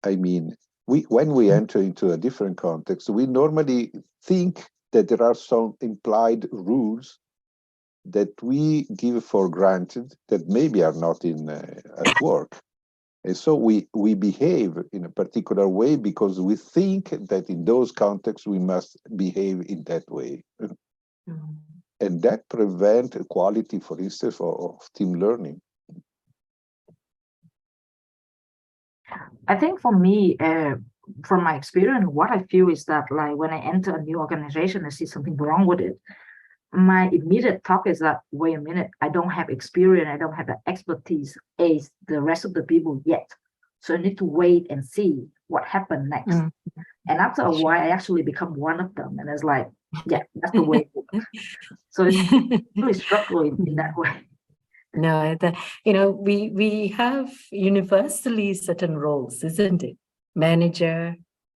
I mean, when we enter into a different context, we normally think that there are some implied rules that we give for granted that maybe are not at work. And so we behave in a particular way because we think that in those contexts we must behave in that way. Mm. And that prevents quality, for instance, of team learning. I think for me, from my experience, what I feel is that like when I enter a new organization, I see something wrong with it. My immediate thought is that, wait a minute, I don't have experience, I don't have the expertise as the rest of the people yet. So I need to wait and see what happened next. Mm. And after a while, I actually become one of them. And it's like, yeah, that's the way. So it's really struggling in that way. No, we have universally certain roles, isn't it? Manager,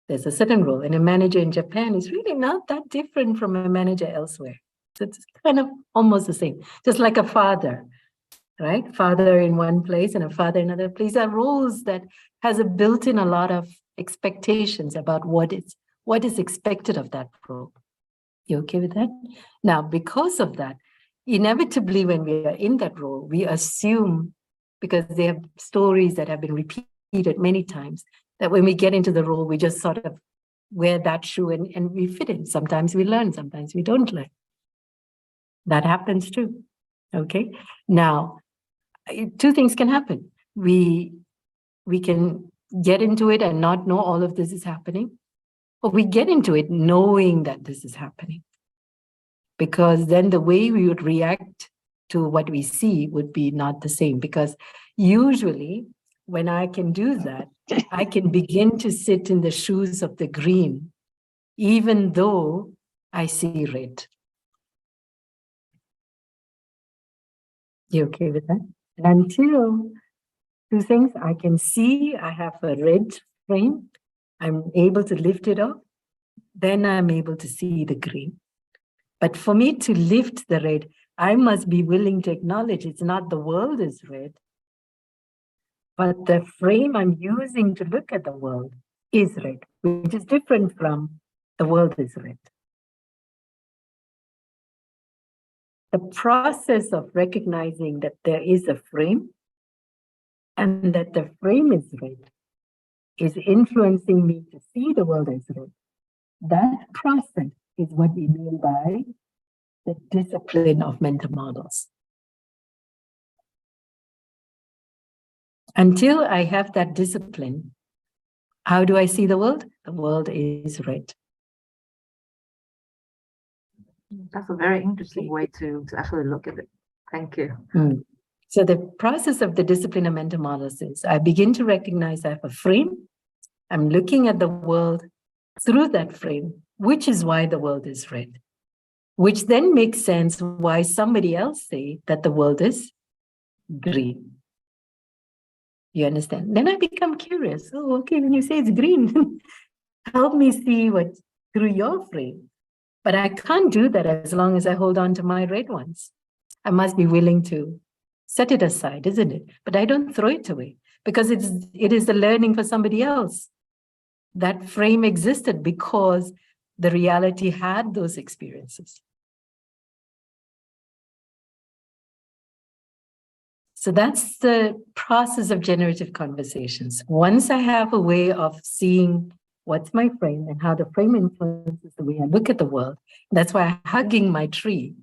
there's a certain role, and a manager in Japan is really not that different from a manager elsewhere. So it's kind of almost the same, just like a father, right? Father in one place and a father in another place are roles that has a built-in a lot of expectations about what is expected of that role. You okay with that? Now, because of that, inevitably, when we are in that role, we assume, because they have stories that have been repeated many times, that when we get into the role, we just sort of wear that shoe and we fit in. Sometimes we learn, sometimes we don't learn. That happens too. Okay. Now, two things can happen. We can get into it and not know all of this is happening, or we get into it knowing that this is happening. Because then the way we would react to what we see would be not the same. Because usually when I can do that, I can begin to sit in the shoes of the green, even though I see red. You okay with that? And until two things, I can see I have a red frame, I'm able to lift it up, then I'm able to see the green. But for me to lift the red, I must be willing to acknowledge it's not the world is red, but the frame I'm using to look at the world is red, which is different from the world is red. The process of recognizing that there is a frame and that the frame is red is influencing me to see the world as red. That process is what we mean by the discipline of mental models. Until I have that discipline, how do I see the world? The world is red. That's a very interesting way to actually look at it. Thank you. So the process of the discipline of mental models is I begin to recognize I have a frame. I'm looking at the world through that frame, which is why the world is red, which then makes sense why somebody else say that the world is green. You understand? Then I become curious. Oh, okay, when you say it's green, help me see what's through your frame. But I can't do that as long as I hold on to my red ones. I must be willing to set it aside, isn't it? But I don't throw it away because it is the learning for somebody else. That frame existed because the reality had those experiences. So that's the process of generative conversations. Once I have a way of seeing what's my frame and how the frame influences the way I look at the world, that's why I'm hugging my tree,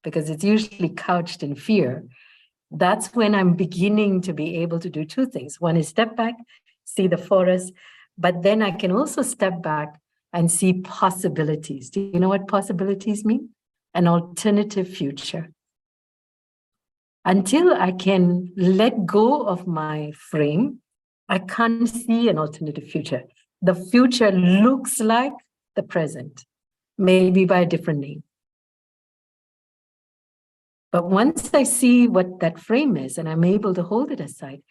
because it's usually couched in fear. That's when I'm beginning to be able to do two things. One is step back, see the forest, but then I can also step back and see possibilities. Do you know what possibilities mean? An alternative future. Until I can let go of my frame, I can't see an alternative future. The future looks like the present, maybe by a different name. But once I see what that frame is and I'm able to hold it aside,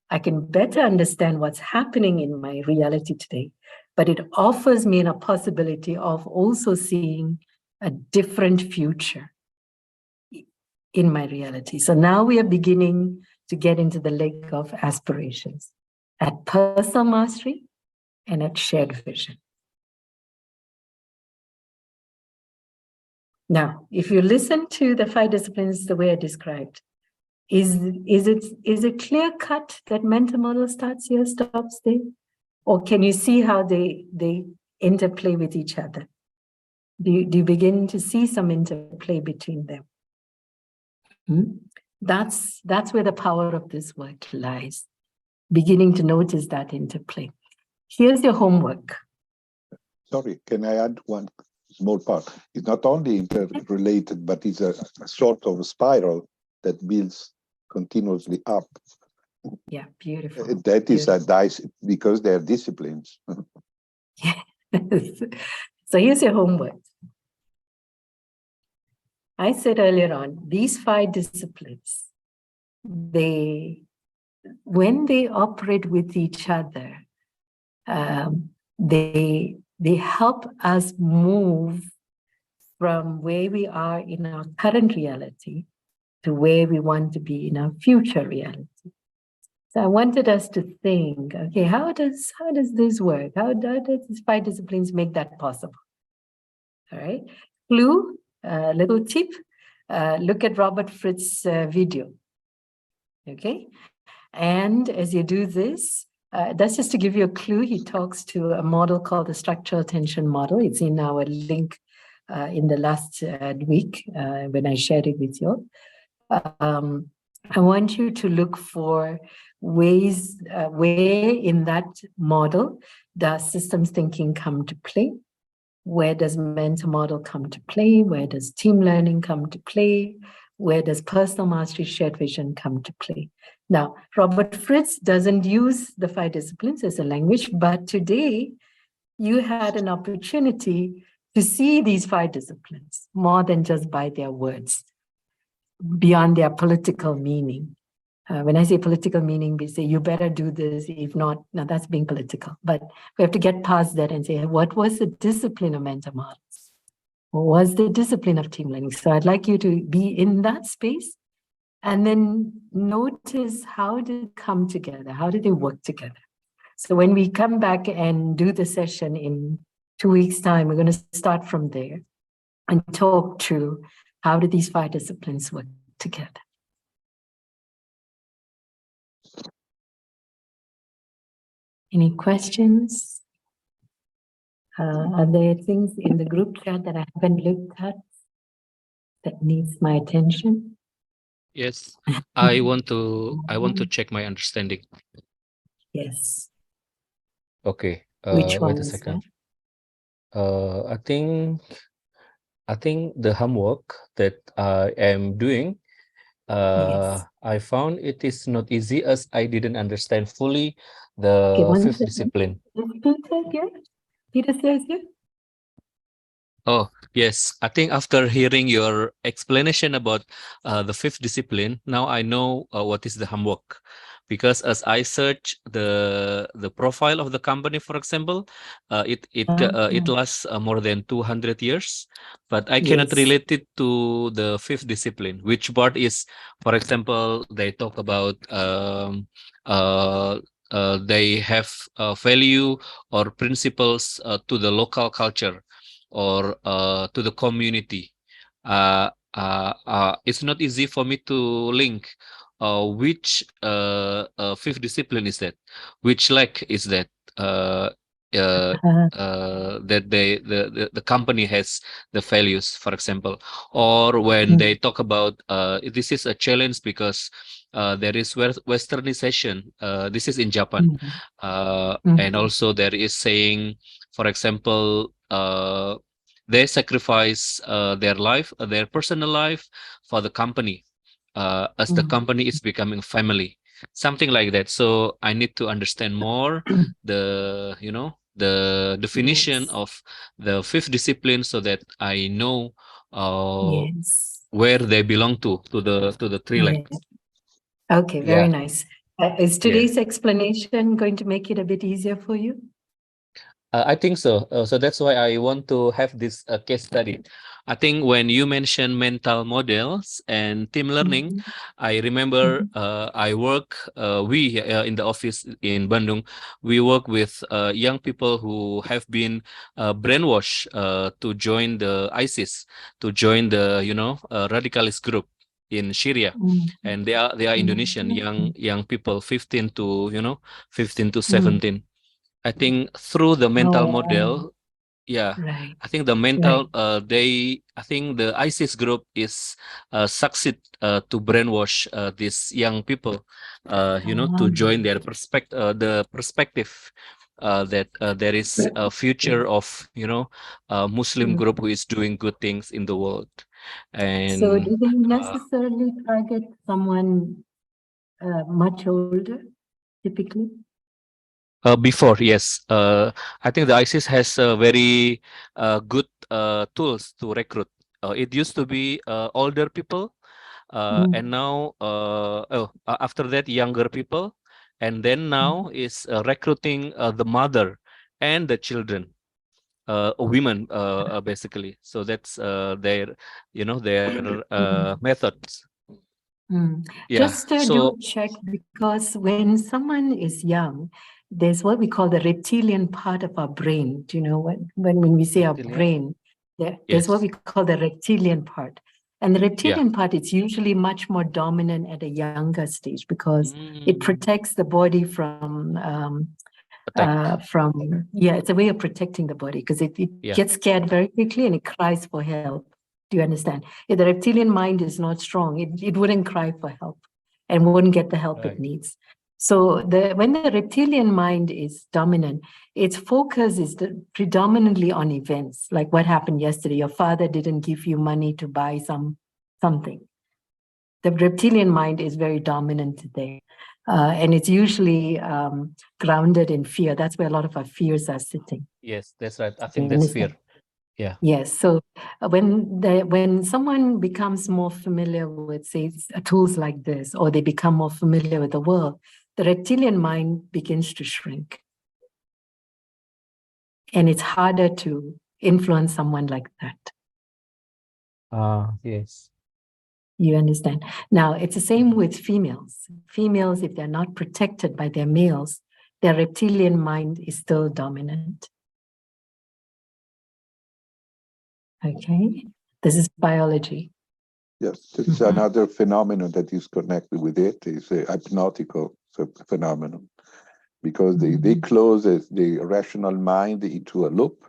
I can better understand what's happening in my reality today. But it offers me a possibility of also seeing a different future in my reality. So now we are beginning to get into the lake of aspirations at personal mastery and at shared vision. Now, if you listen to the 5 disciplines the way I described, is it clear cut that mental model starts here, stops there? Or can you see how they interplay with each other? Do you begin to see some interplay between them? That's where the power of this work lies, beginning to notice that interplay. Here's your homework. Sorry, can I add one small part? It's not only interrelated, but it's a sort of a spiral that builds continuously up. Yeah, beautiful. That is a dice because they are disciplines. So here's your homework. I said earlier on, these 5 disciplines, when they operate with each other, they help us move from where we are in our current reality to where we want to be in our future reality. So I wanted us to think, okay, how does this work? How does these 5 disciplines make that possible? All right. Clue, little tip, look at Robert Fritz's video. Okay. And as you do this, that's just to give you a clue. He talks to a model called the structural tension model. It's in our link in the last week when I shared it with you. I want you to look for ways where in that model does systems thinking come to play? Where does mental model come to play? Where does team learning come to play? Where does personal mastery, shared vision come to play? Now, Robert Fritz doesn't use the 5 disciplines as a language, but today you had an opportunity to see these 5 disciplines more than just by their words, beyond their political meaning. When I say political meaning, we say you better do this, if not, now that's being political. But we have to get past that and say, what was the discipline of mental models? What was the discipline of team learning? So I'd like you to be in that space and then notice how did it come together? How did they work together? So when we come back and do the session in 2 weeks' time, we're going to start from there and talk to how did these 5 disciplines work together. Any questions? Are there things in the group chat that I haven't looked at that needs my attention? Yes, I want to check my understanding. Yes. Okay. Which one Wait a is second. I think the homework that I am doing, Yes. I found it is not easy as I didn't understand fully Okay, the one 5th second. discipline. Is Peter here? Peter says here? Oh, yes. I think after hearing your explanation about the 5th discipline, now I know what is the homework. because as I search the profile of the company, for example, it lasts more than 200 years, but I cannot Yes. relate it to the fifth discipline, which part is, for example, they talk about they have value or principles to the local culture or to the community. It's not easy for me to link which fifth discipline is that, which leg is that, that the company has the values, for example, or when they talk about this is a challenge because there is westernization. This is in Japan, and also there is saying, for example, they sacrifice their life, their personal life, for the company, as the company is becoming family, something like that. So I need to understand more the the definition Yes. of the fifth discipline so that I know Yes. where they belong to the three Yeah. legs. Okay, very Yeah. nice. Is today's explanation going to make it a bit easier for you? I think so. So that's why I want to have this case study. I think when you mention mental models and team learning, I remember I work, we in the office in Bandung, we work with young people who have been brainwashed to join the ISIS, to join the radicalist group in Syria, and they are Indonesian young people, 15 to 17. I think through the mental model, yeah, Right. I think the mental, I think the ISIS group is succeed to brainwash these young people, to join their the perspective that there is a future of, Muslim group who is doing good things in the world. So And do they necessarily target someone much older, typically? Before, yes. I think the ISIS has very good tools to recruit. It used to be older people, and now after that younger people, and then now is recruiting the mother and the children, women basically. So that's their methods. Yeah. Just do So a check, because when someone is young, there's what we call the reptilian part of our brain. Do you know when we say our Reptilian? brain, there's what we call the reptilian part. And the reptilian part is usually much more dominant at a younger stage because it protects the body from it's a way of protecting the body, because it gets scared very quickly and it cries for help. Do you understand? If the reptilian mind is not strong, it wouldn't cry for help and wouldn't get the help it needs. So when the reptilian mind is dominant, its focus is predominantly on events, like what happened yesterday. Your father didn't give you money to buy something. The reptilian mind is very dominant today. And it's usually grounded in fear. That's where a lot of our fears are sitting. yes, that's right. I think that's fear. Yeah. Yes. So when someone becomes more familiar with, say, tools like this, or they become more familiar with the world, the reptilian mind begins to shrink. And it's harder to influence someone like that. Yes. You understand? Now, it's the same with females. Females, if they're not protected by their males, their reptilian mind is still dominant. Okay? This is biology. Yes, there's another phenomenon that is connected with it. It's a hypnotical phenomenon, because they close the rational mind into a loop.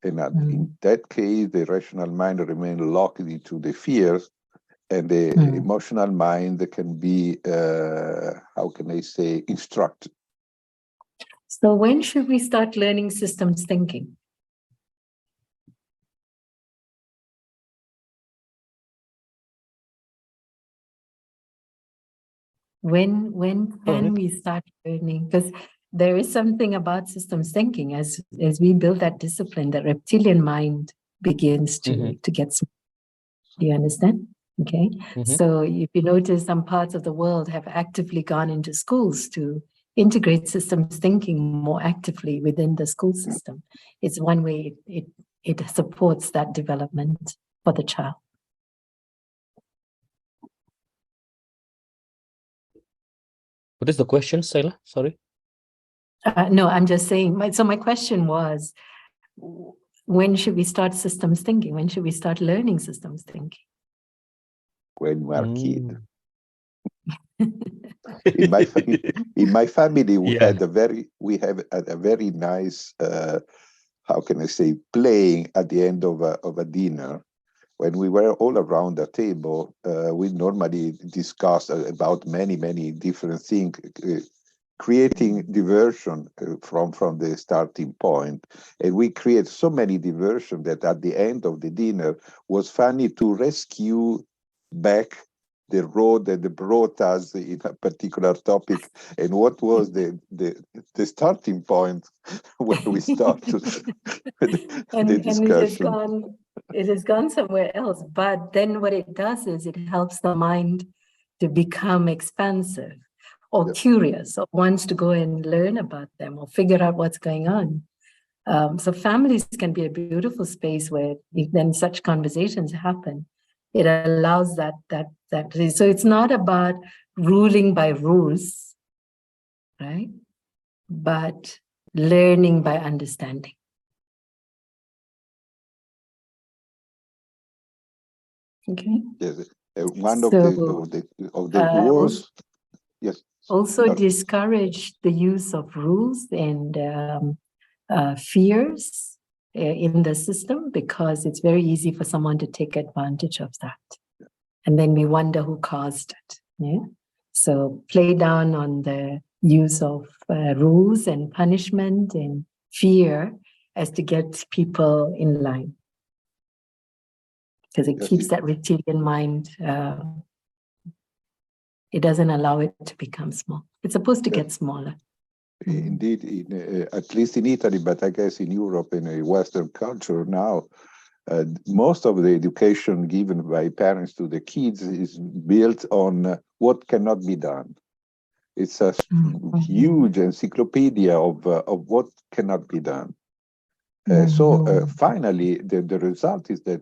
And in that case, the rational mind remains locked into the fears, and the emotional mind can be, how can I say, instructed. So when should we start learning systems thinking? When can we start learning? Because there is something about systems thinking. As we build that discipline, the reptilian mind begins to get smart. Do you understand? Okay, Mhm. so if you notice, some parts of the world have actively gone into schools to integrate systems thinking more actively within the school system. It's one way it supports that development for the child. What is the question, Sayla? Sorry. No, I'm just saying, so my question was, when should we start systems thinking? When should we start learning systems thinking? When you are a kid. Mm. In my family, we Yeah. have a very nice, how can I say, playing at the end of a dinner. When we were all around the table, we normally discuss about many different things, creating diversion from the starting point. And we create so many diversion that at the end of the dinner was funny to rescue back the road that brought us in a particular topic, and what was the starting point when we started the and discussion. it has gone somewhere else. But then what it does is it helps the mind to become expansive or Yeah. curious, or wants to go and learn about them or figure out what's going on. So families can be a beautiful space where then such conversations happen. It allows that. So it's not about ruling by rules, right? But learning by understanding. Okay. Yes. One So, of the wars. Yes. Also Sorry. discourage the use of rules and fears in the system, because it's very easy for someone to take advantage of that. And then we wonder who caused it. Yeah. So play down on the use of rules and punishment and fear as to get people in line. Because it Yes, keeps that reptilian mind, it doesn't allow it to become small. It's supposed to Yeah. get smaller. Indeed, at least in Italy, but I guess in Europe, in a Western culture now, most of the education given by parents to the kids is built on what cannot be done. It's a huge encyclopedia of what cannot be done. So finally, the result is that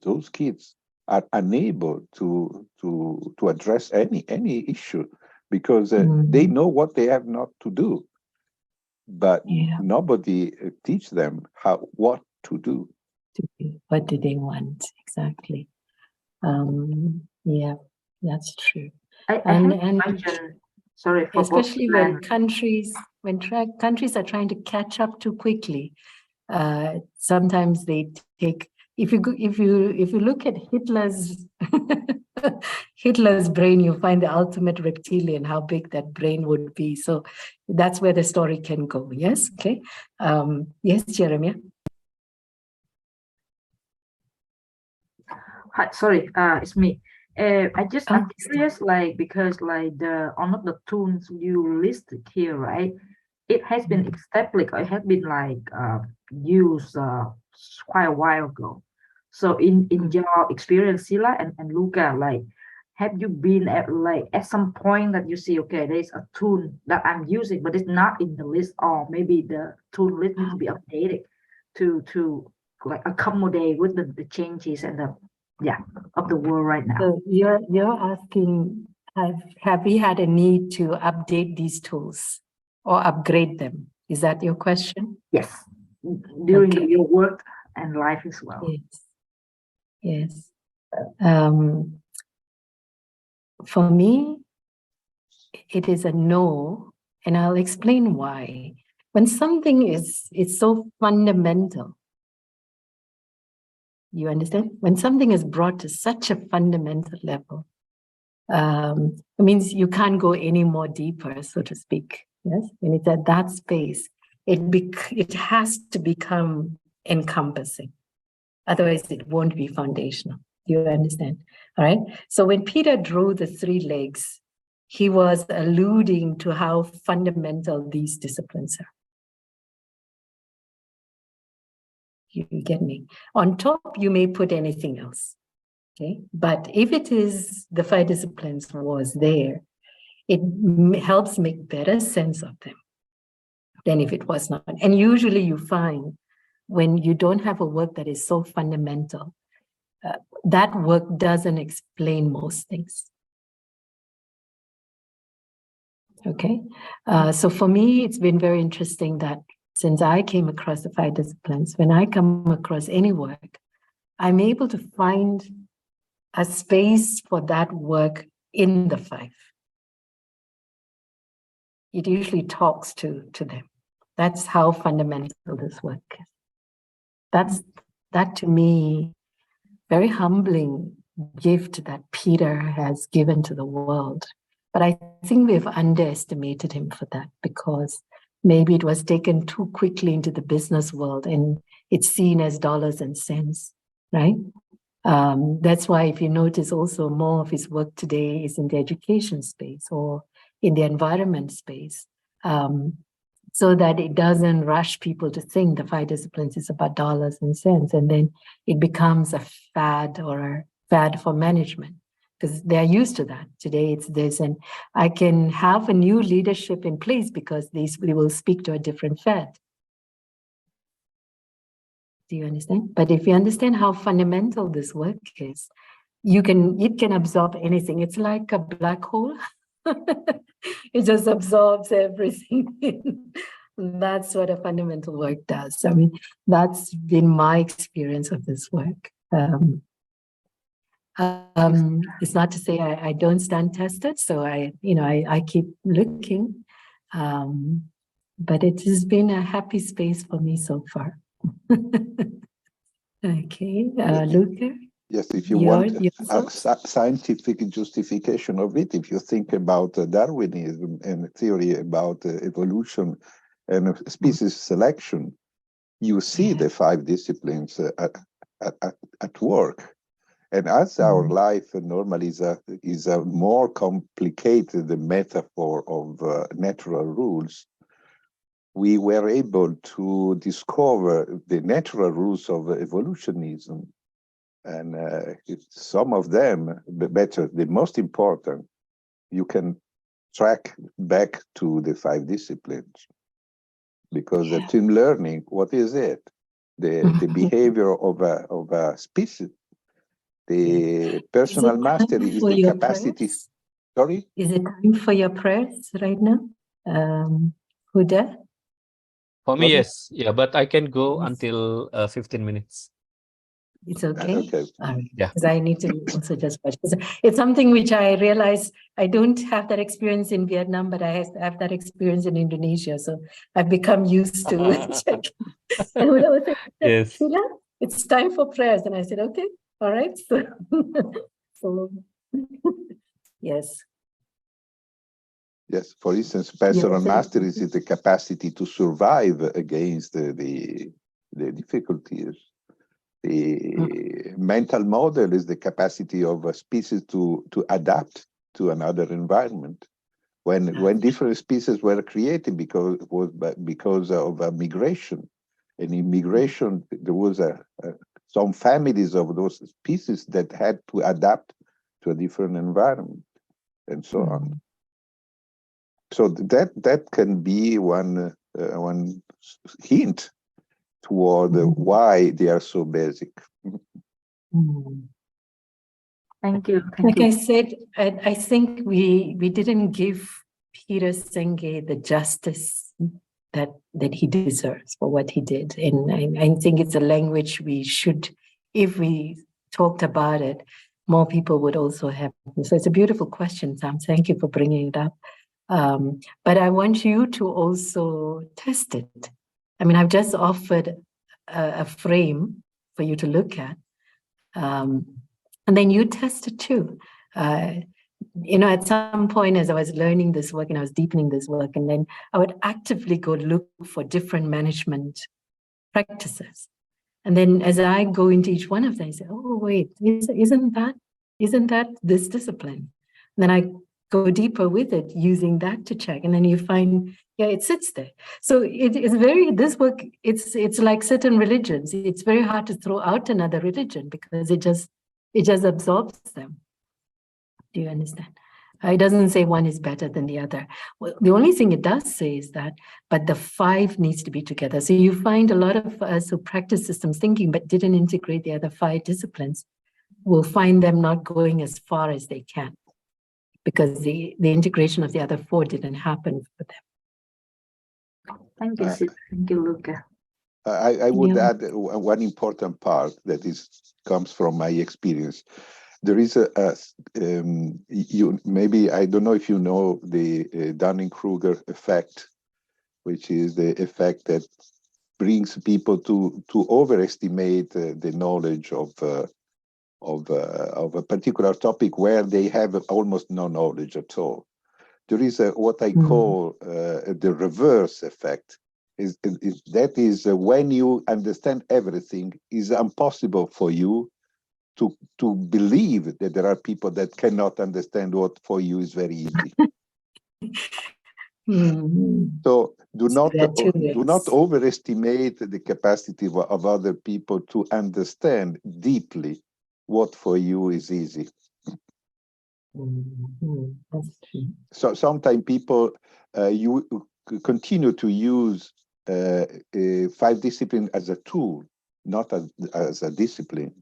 those kids are unable to address any issue, because they know what they have not to do, but nobody teach them what to do. What do they want exactly? Yeah, that's true. I have a question. Sorry for especially when countries are trying to catch up too quickly. Sometimes they take. If you look at Hitler's brain, you find the ultimate reptilian, how big that brain would be. So that's where the story can go. Yes. Okay. Yes, Jeremiah. Hi, sorry, it's me. I'm curious, like, because like one of the tools you listed here, right? It has been established, or it has been like used quite a while ago. So in your experience, Sila and Luca, like, have you been at some point that you see, okay, there's a tool that I'm using, but it's not in the list, or maybe the tool list needs to be updated to like accommodate with the changes and the of the world right now. So you're asking, have we had a need to update these tools or upgrade them? Is that your question? Yes, during Okay. your work and life as well. Yes. For me, it is a no, and I'll explain why. When something is so fundamental, you understand? When something is brought to such a fundamental level, it means you can't go any more deeper, so to speak. Yes, when it's at that space, it has to become encompassing. Otherwise, it won't be foundational. Do you understand? All right. So when Peter drew the 3 legs, he was alluding to how fundamental these disciplines are. You get me? On top, you may put anything else. Okay, but if it is the 5 disciplines was there, it helps make better sense of them than if it was not. And usually you find when you don't have a work that is so fundamental, that work doesn't explain most things. Okay, so for me, it's been very interesting that since I came across the 5 disciplines, when I come across any work, I'm able to find a space for that work in the 5. It usually talks to them. That's how fundamental this work is. That to me, very humbling gift that Peter has given to the world. But I think we've underestimated him for that because maybe it was taken too quickly into the business world and it's seen as dollars and cents, right? That's why if you notice also more of his work today is in the education space or in the environment space, so that it doesn't rush people to think the 5 disciplines is about dollars and cents, and then it becomes a fad or a fad for management because they're used to that. Today it's this, and I can have a new leadership in place because we will speak to a different fad. Do you understand? But if you understand how fundamental this work is, it can absorb anything. It's like a black hole. It just absorbs everything. That's what a fundamental work does. I mean, that's been my experience of this work. It's not to say I don't stand tested, so I keep looking. But it has been a happy space for me so far. Okay, Luca? Yes, if you Your- want your a thoughts? scientific justification of it, if you think about Darwinism and theory about evolution and species selection, you see Yeah. the 5 disciplines at work. And as our life normally is a more complicated metaphor of natural rules, we were able to discover the natural rules of evolutionism. And some of them, better, the most important, you can track back to the 5 disciplines. Because the team learning, what is it? The behavior of a species. The personal time mastery is for the your capacity. prayers? Sorry? Is it time for your prayers right now? Huda? For me, Sorry? yes. Yeah, but I can go Yes. until 15 minutes. It's okay. Okay. Yeah. Because I need to also just watch. It's something which I realize I don't have that experience in Vietnam, but I have that experience in Indonesia. So I've become used to checking. And when I was saying, Yes. Sheila, it's time for prayers. And I said, okay, all right. So yes. Yes, for instance, personal Yes. mastery is the capacity to survive against the difficulties. The mental model is the capacity of a species to adapt to another environment. When different species were created because of migration, and in migration there was some families of those species that had to adapt to a different environment, and so on. So that can be one hint toward why they are so basic. Thank you. Like I said, I think we didn't give Peter Senge the justice that he deserves for what he did. And I think it's a language we should, if we talked about it, more people would also have. So it's a beautiful question, Sam. Thank you for bringing it up. But I want you to also test it. I mean, I've just offered a frame for you to look at. And then you test it too. At some point as I was learning this work and I was deepening this work, and then I would actively go look for different management practices. And then as I go into each one of them, I say, oh, wait, isn't that this discipline? And then I go deeper with it using that to check. And then you find, yeah, it sits there. So this work, it's like certain religions. It's very hard to throw out another religion because it It just absorbs them. Do you understand? It doesn't say one is better than the other. Well, the only thing it does say is that, but the 5 needs to be together. So you find a lot of us who practice systems thinking, but didn't integrate the other 5 disciplines, will find them not going as far as they can, because the integration of the other 4 didn't happen for them. Thank you, Sid. Thank you, Luca. I would Yeah. add one important part that comes from my experience. There is maybe, I don't know if you know the Dunning-Kruger effect, which is the effect that brings people to overestimate the knowledge of a particular topic where they have almost no knowledge at all. There is what I call the reverse effect. That is when you understand everything, it's impossible for you to believe that there are people that cannot understand what for you is very easy. So do not overestimate the capacity of other people to understand deeply what for you is easy. That's true. So sometimes people you continue to use 5 disciplines as a tool, not as a discipline.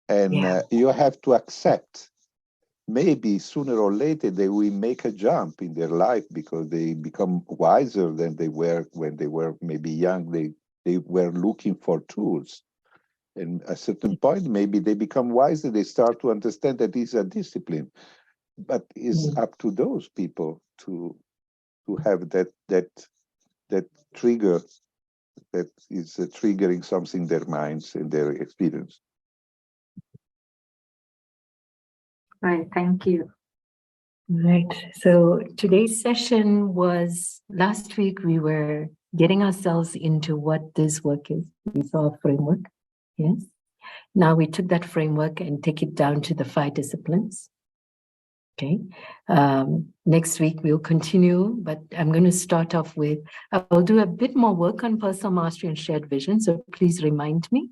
And you have to accept, maybe sooner or later they will make a jump in their life because they become wiser than they were when they were maybe young. They were looking for tools. And at a certain point, maybe they become wiser. They start to understand that it's a discipline. But it's up to those people to have that trigger that is triggering something in their minds and their experience. Right, thank you. Right. So today's session was, last week we were getting ourselves into what this work is. We saw a framework. Yes. Now we took that framework and take it down to the 5 disciplines. Okay. Next week we'll continue, but I'm going to start off with, I'll do a bit more work on personal mastery and shared vision. So please remind me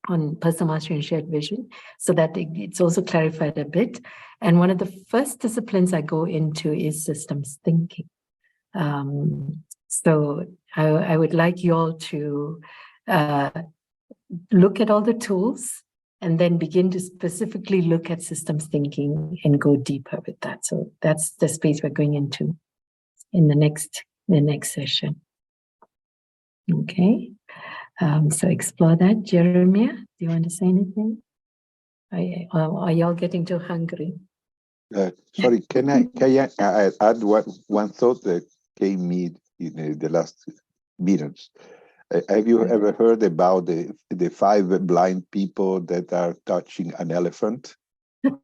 on personal mastery and shared vision so that it's also clarified a bit. And one of the first disciplines I go into is systems thinking. So I would like you all to look at all the tools and then begin to specifically look at systems thinking and go deeper with that. So that's the space we're going into in the next session. Okay. So explore that. Jeremiah, do you want to say anything? Are y'all getting too hungry? Sorry, can I add one thought that came me in the last minutes? Have you ever heard about the 5 blind people that are touching an elephant? You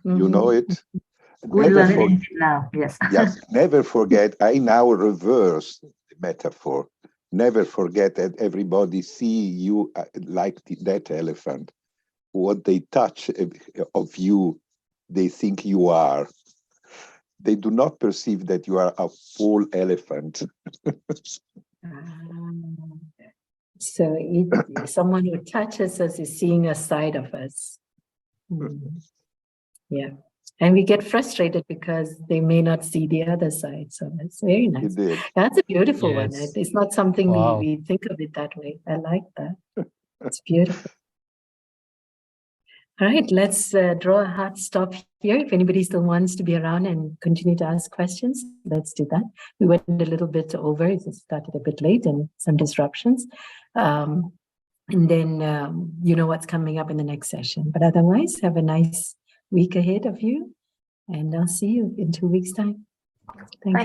know it? We learn it now, yes. Yes, never forget. I now reverse the metaphor. Never forget that everybody see you like that elephant. What they touch of you, they think you are. They do not perceive that you are a full elephant. So someone who touches us is seeing a side of us. Yeah. And we get frustrated because they may not see the other side. So that's very nice. That's a beautiful one. It's not something we think of it that way. I like that. It's beautiful. All right, let's draw a hard stop here. If anybody still wants to be around and continue to ask questions, let's do that. We went a little bit over. It started a bit late and some disruptions. And then you know what's coming up in the next session. But otherwise, have a nice week ahead of you. And I'll see you in 2 weeks' time. Thank you.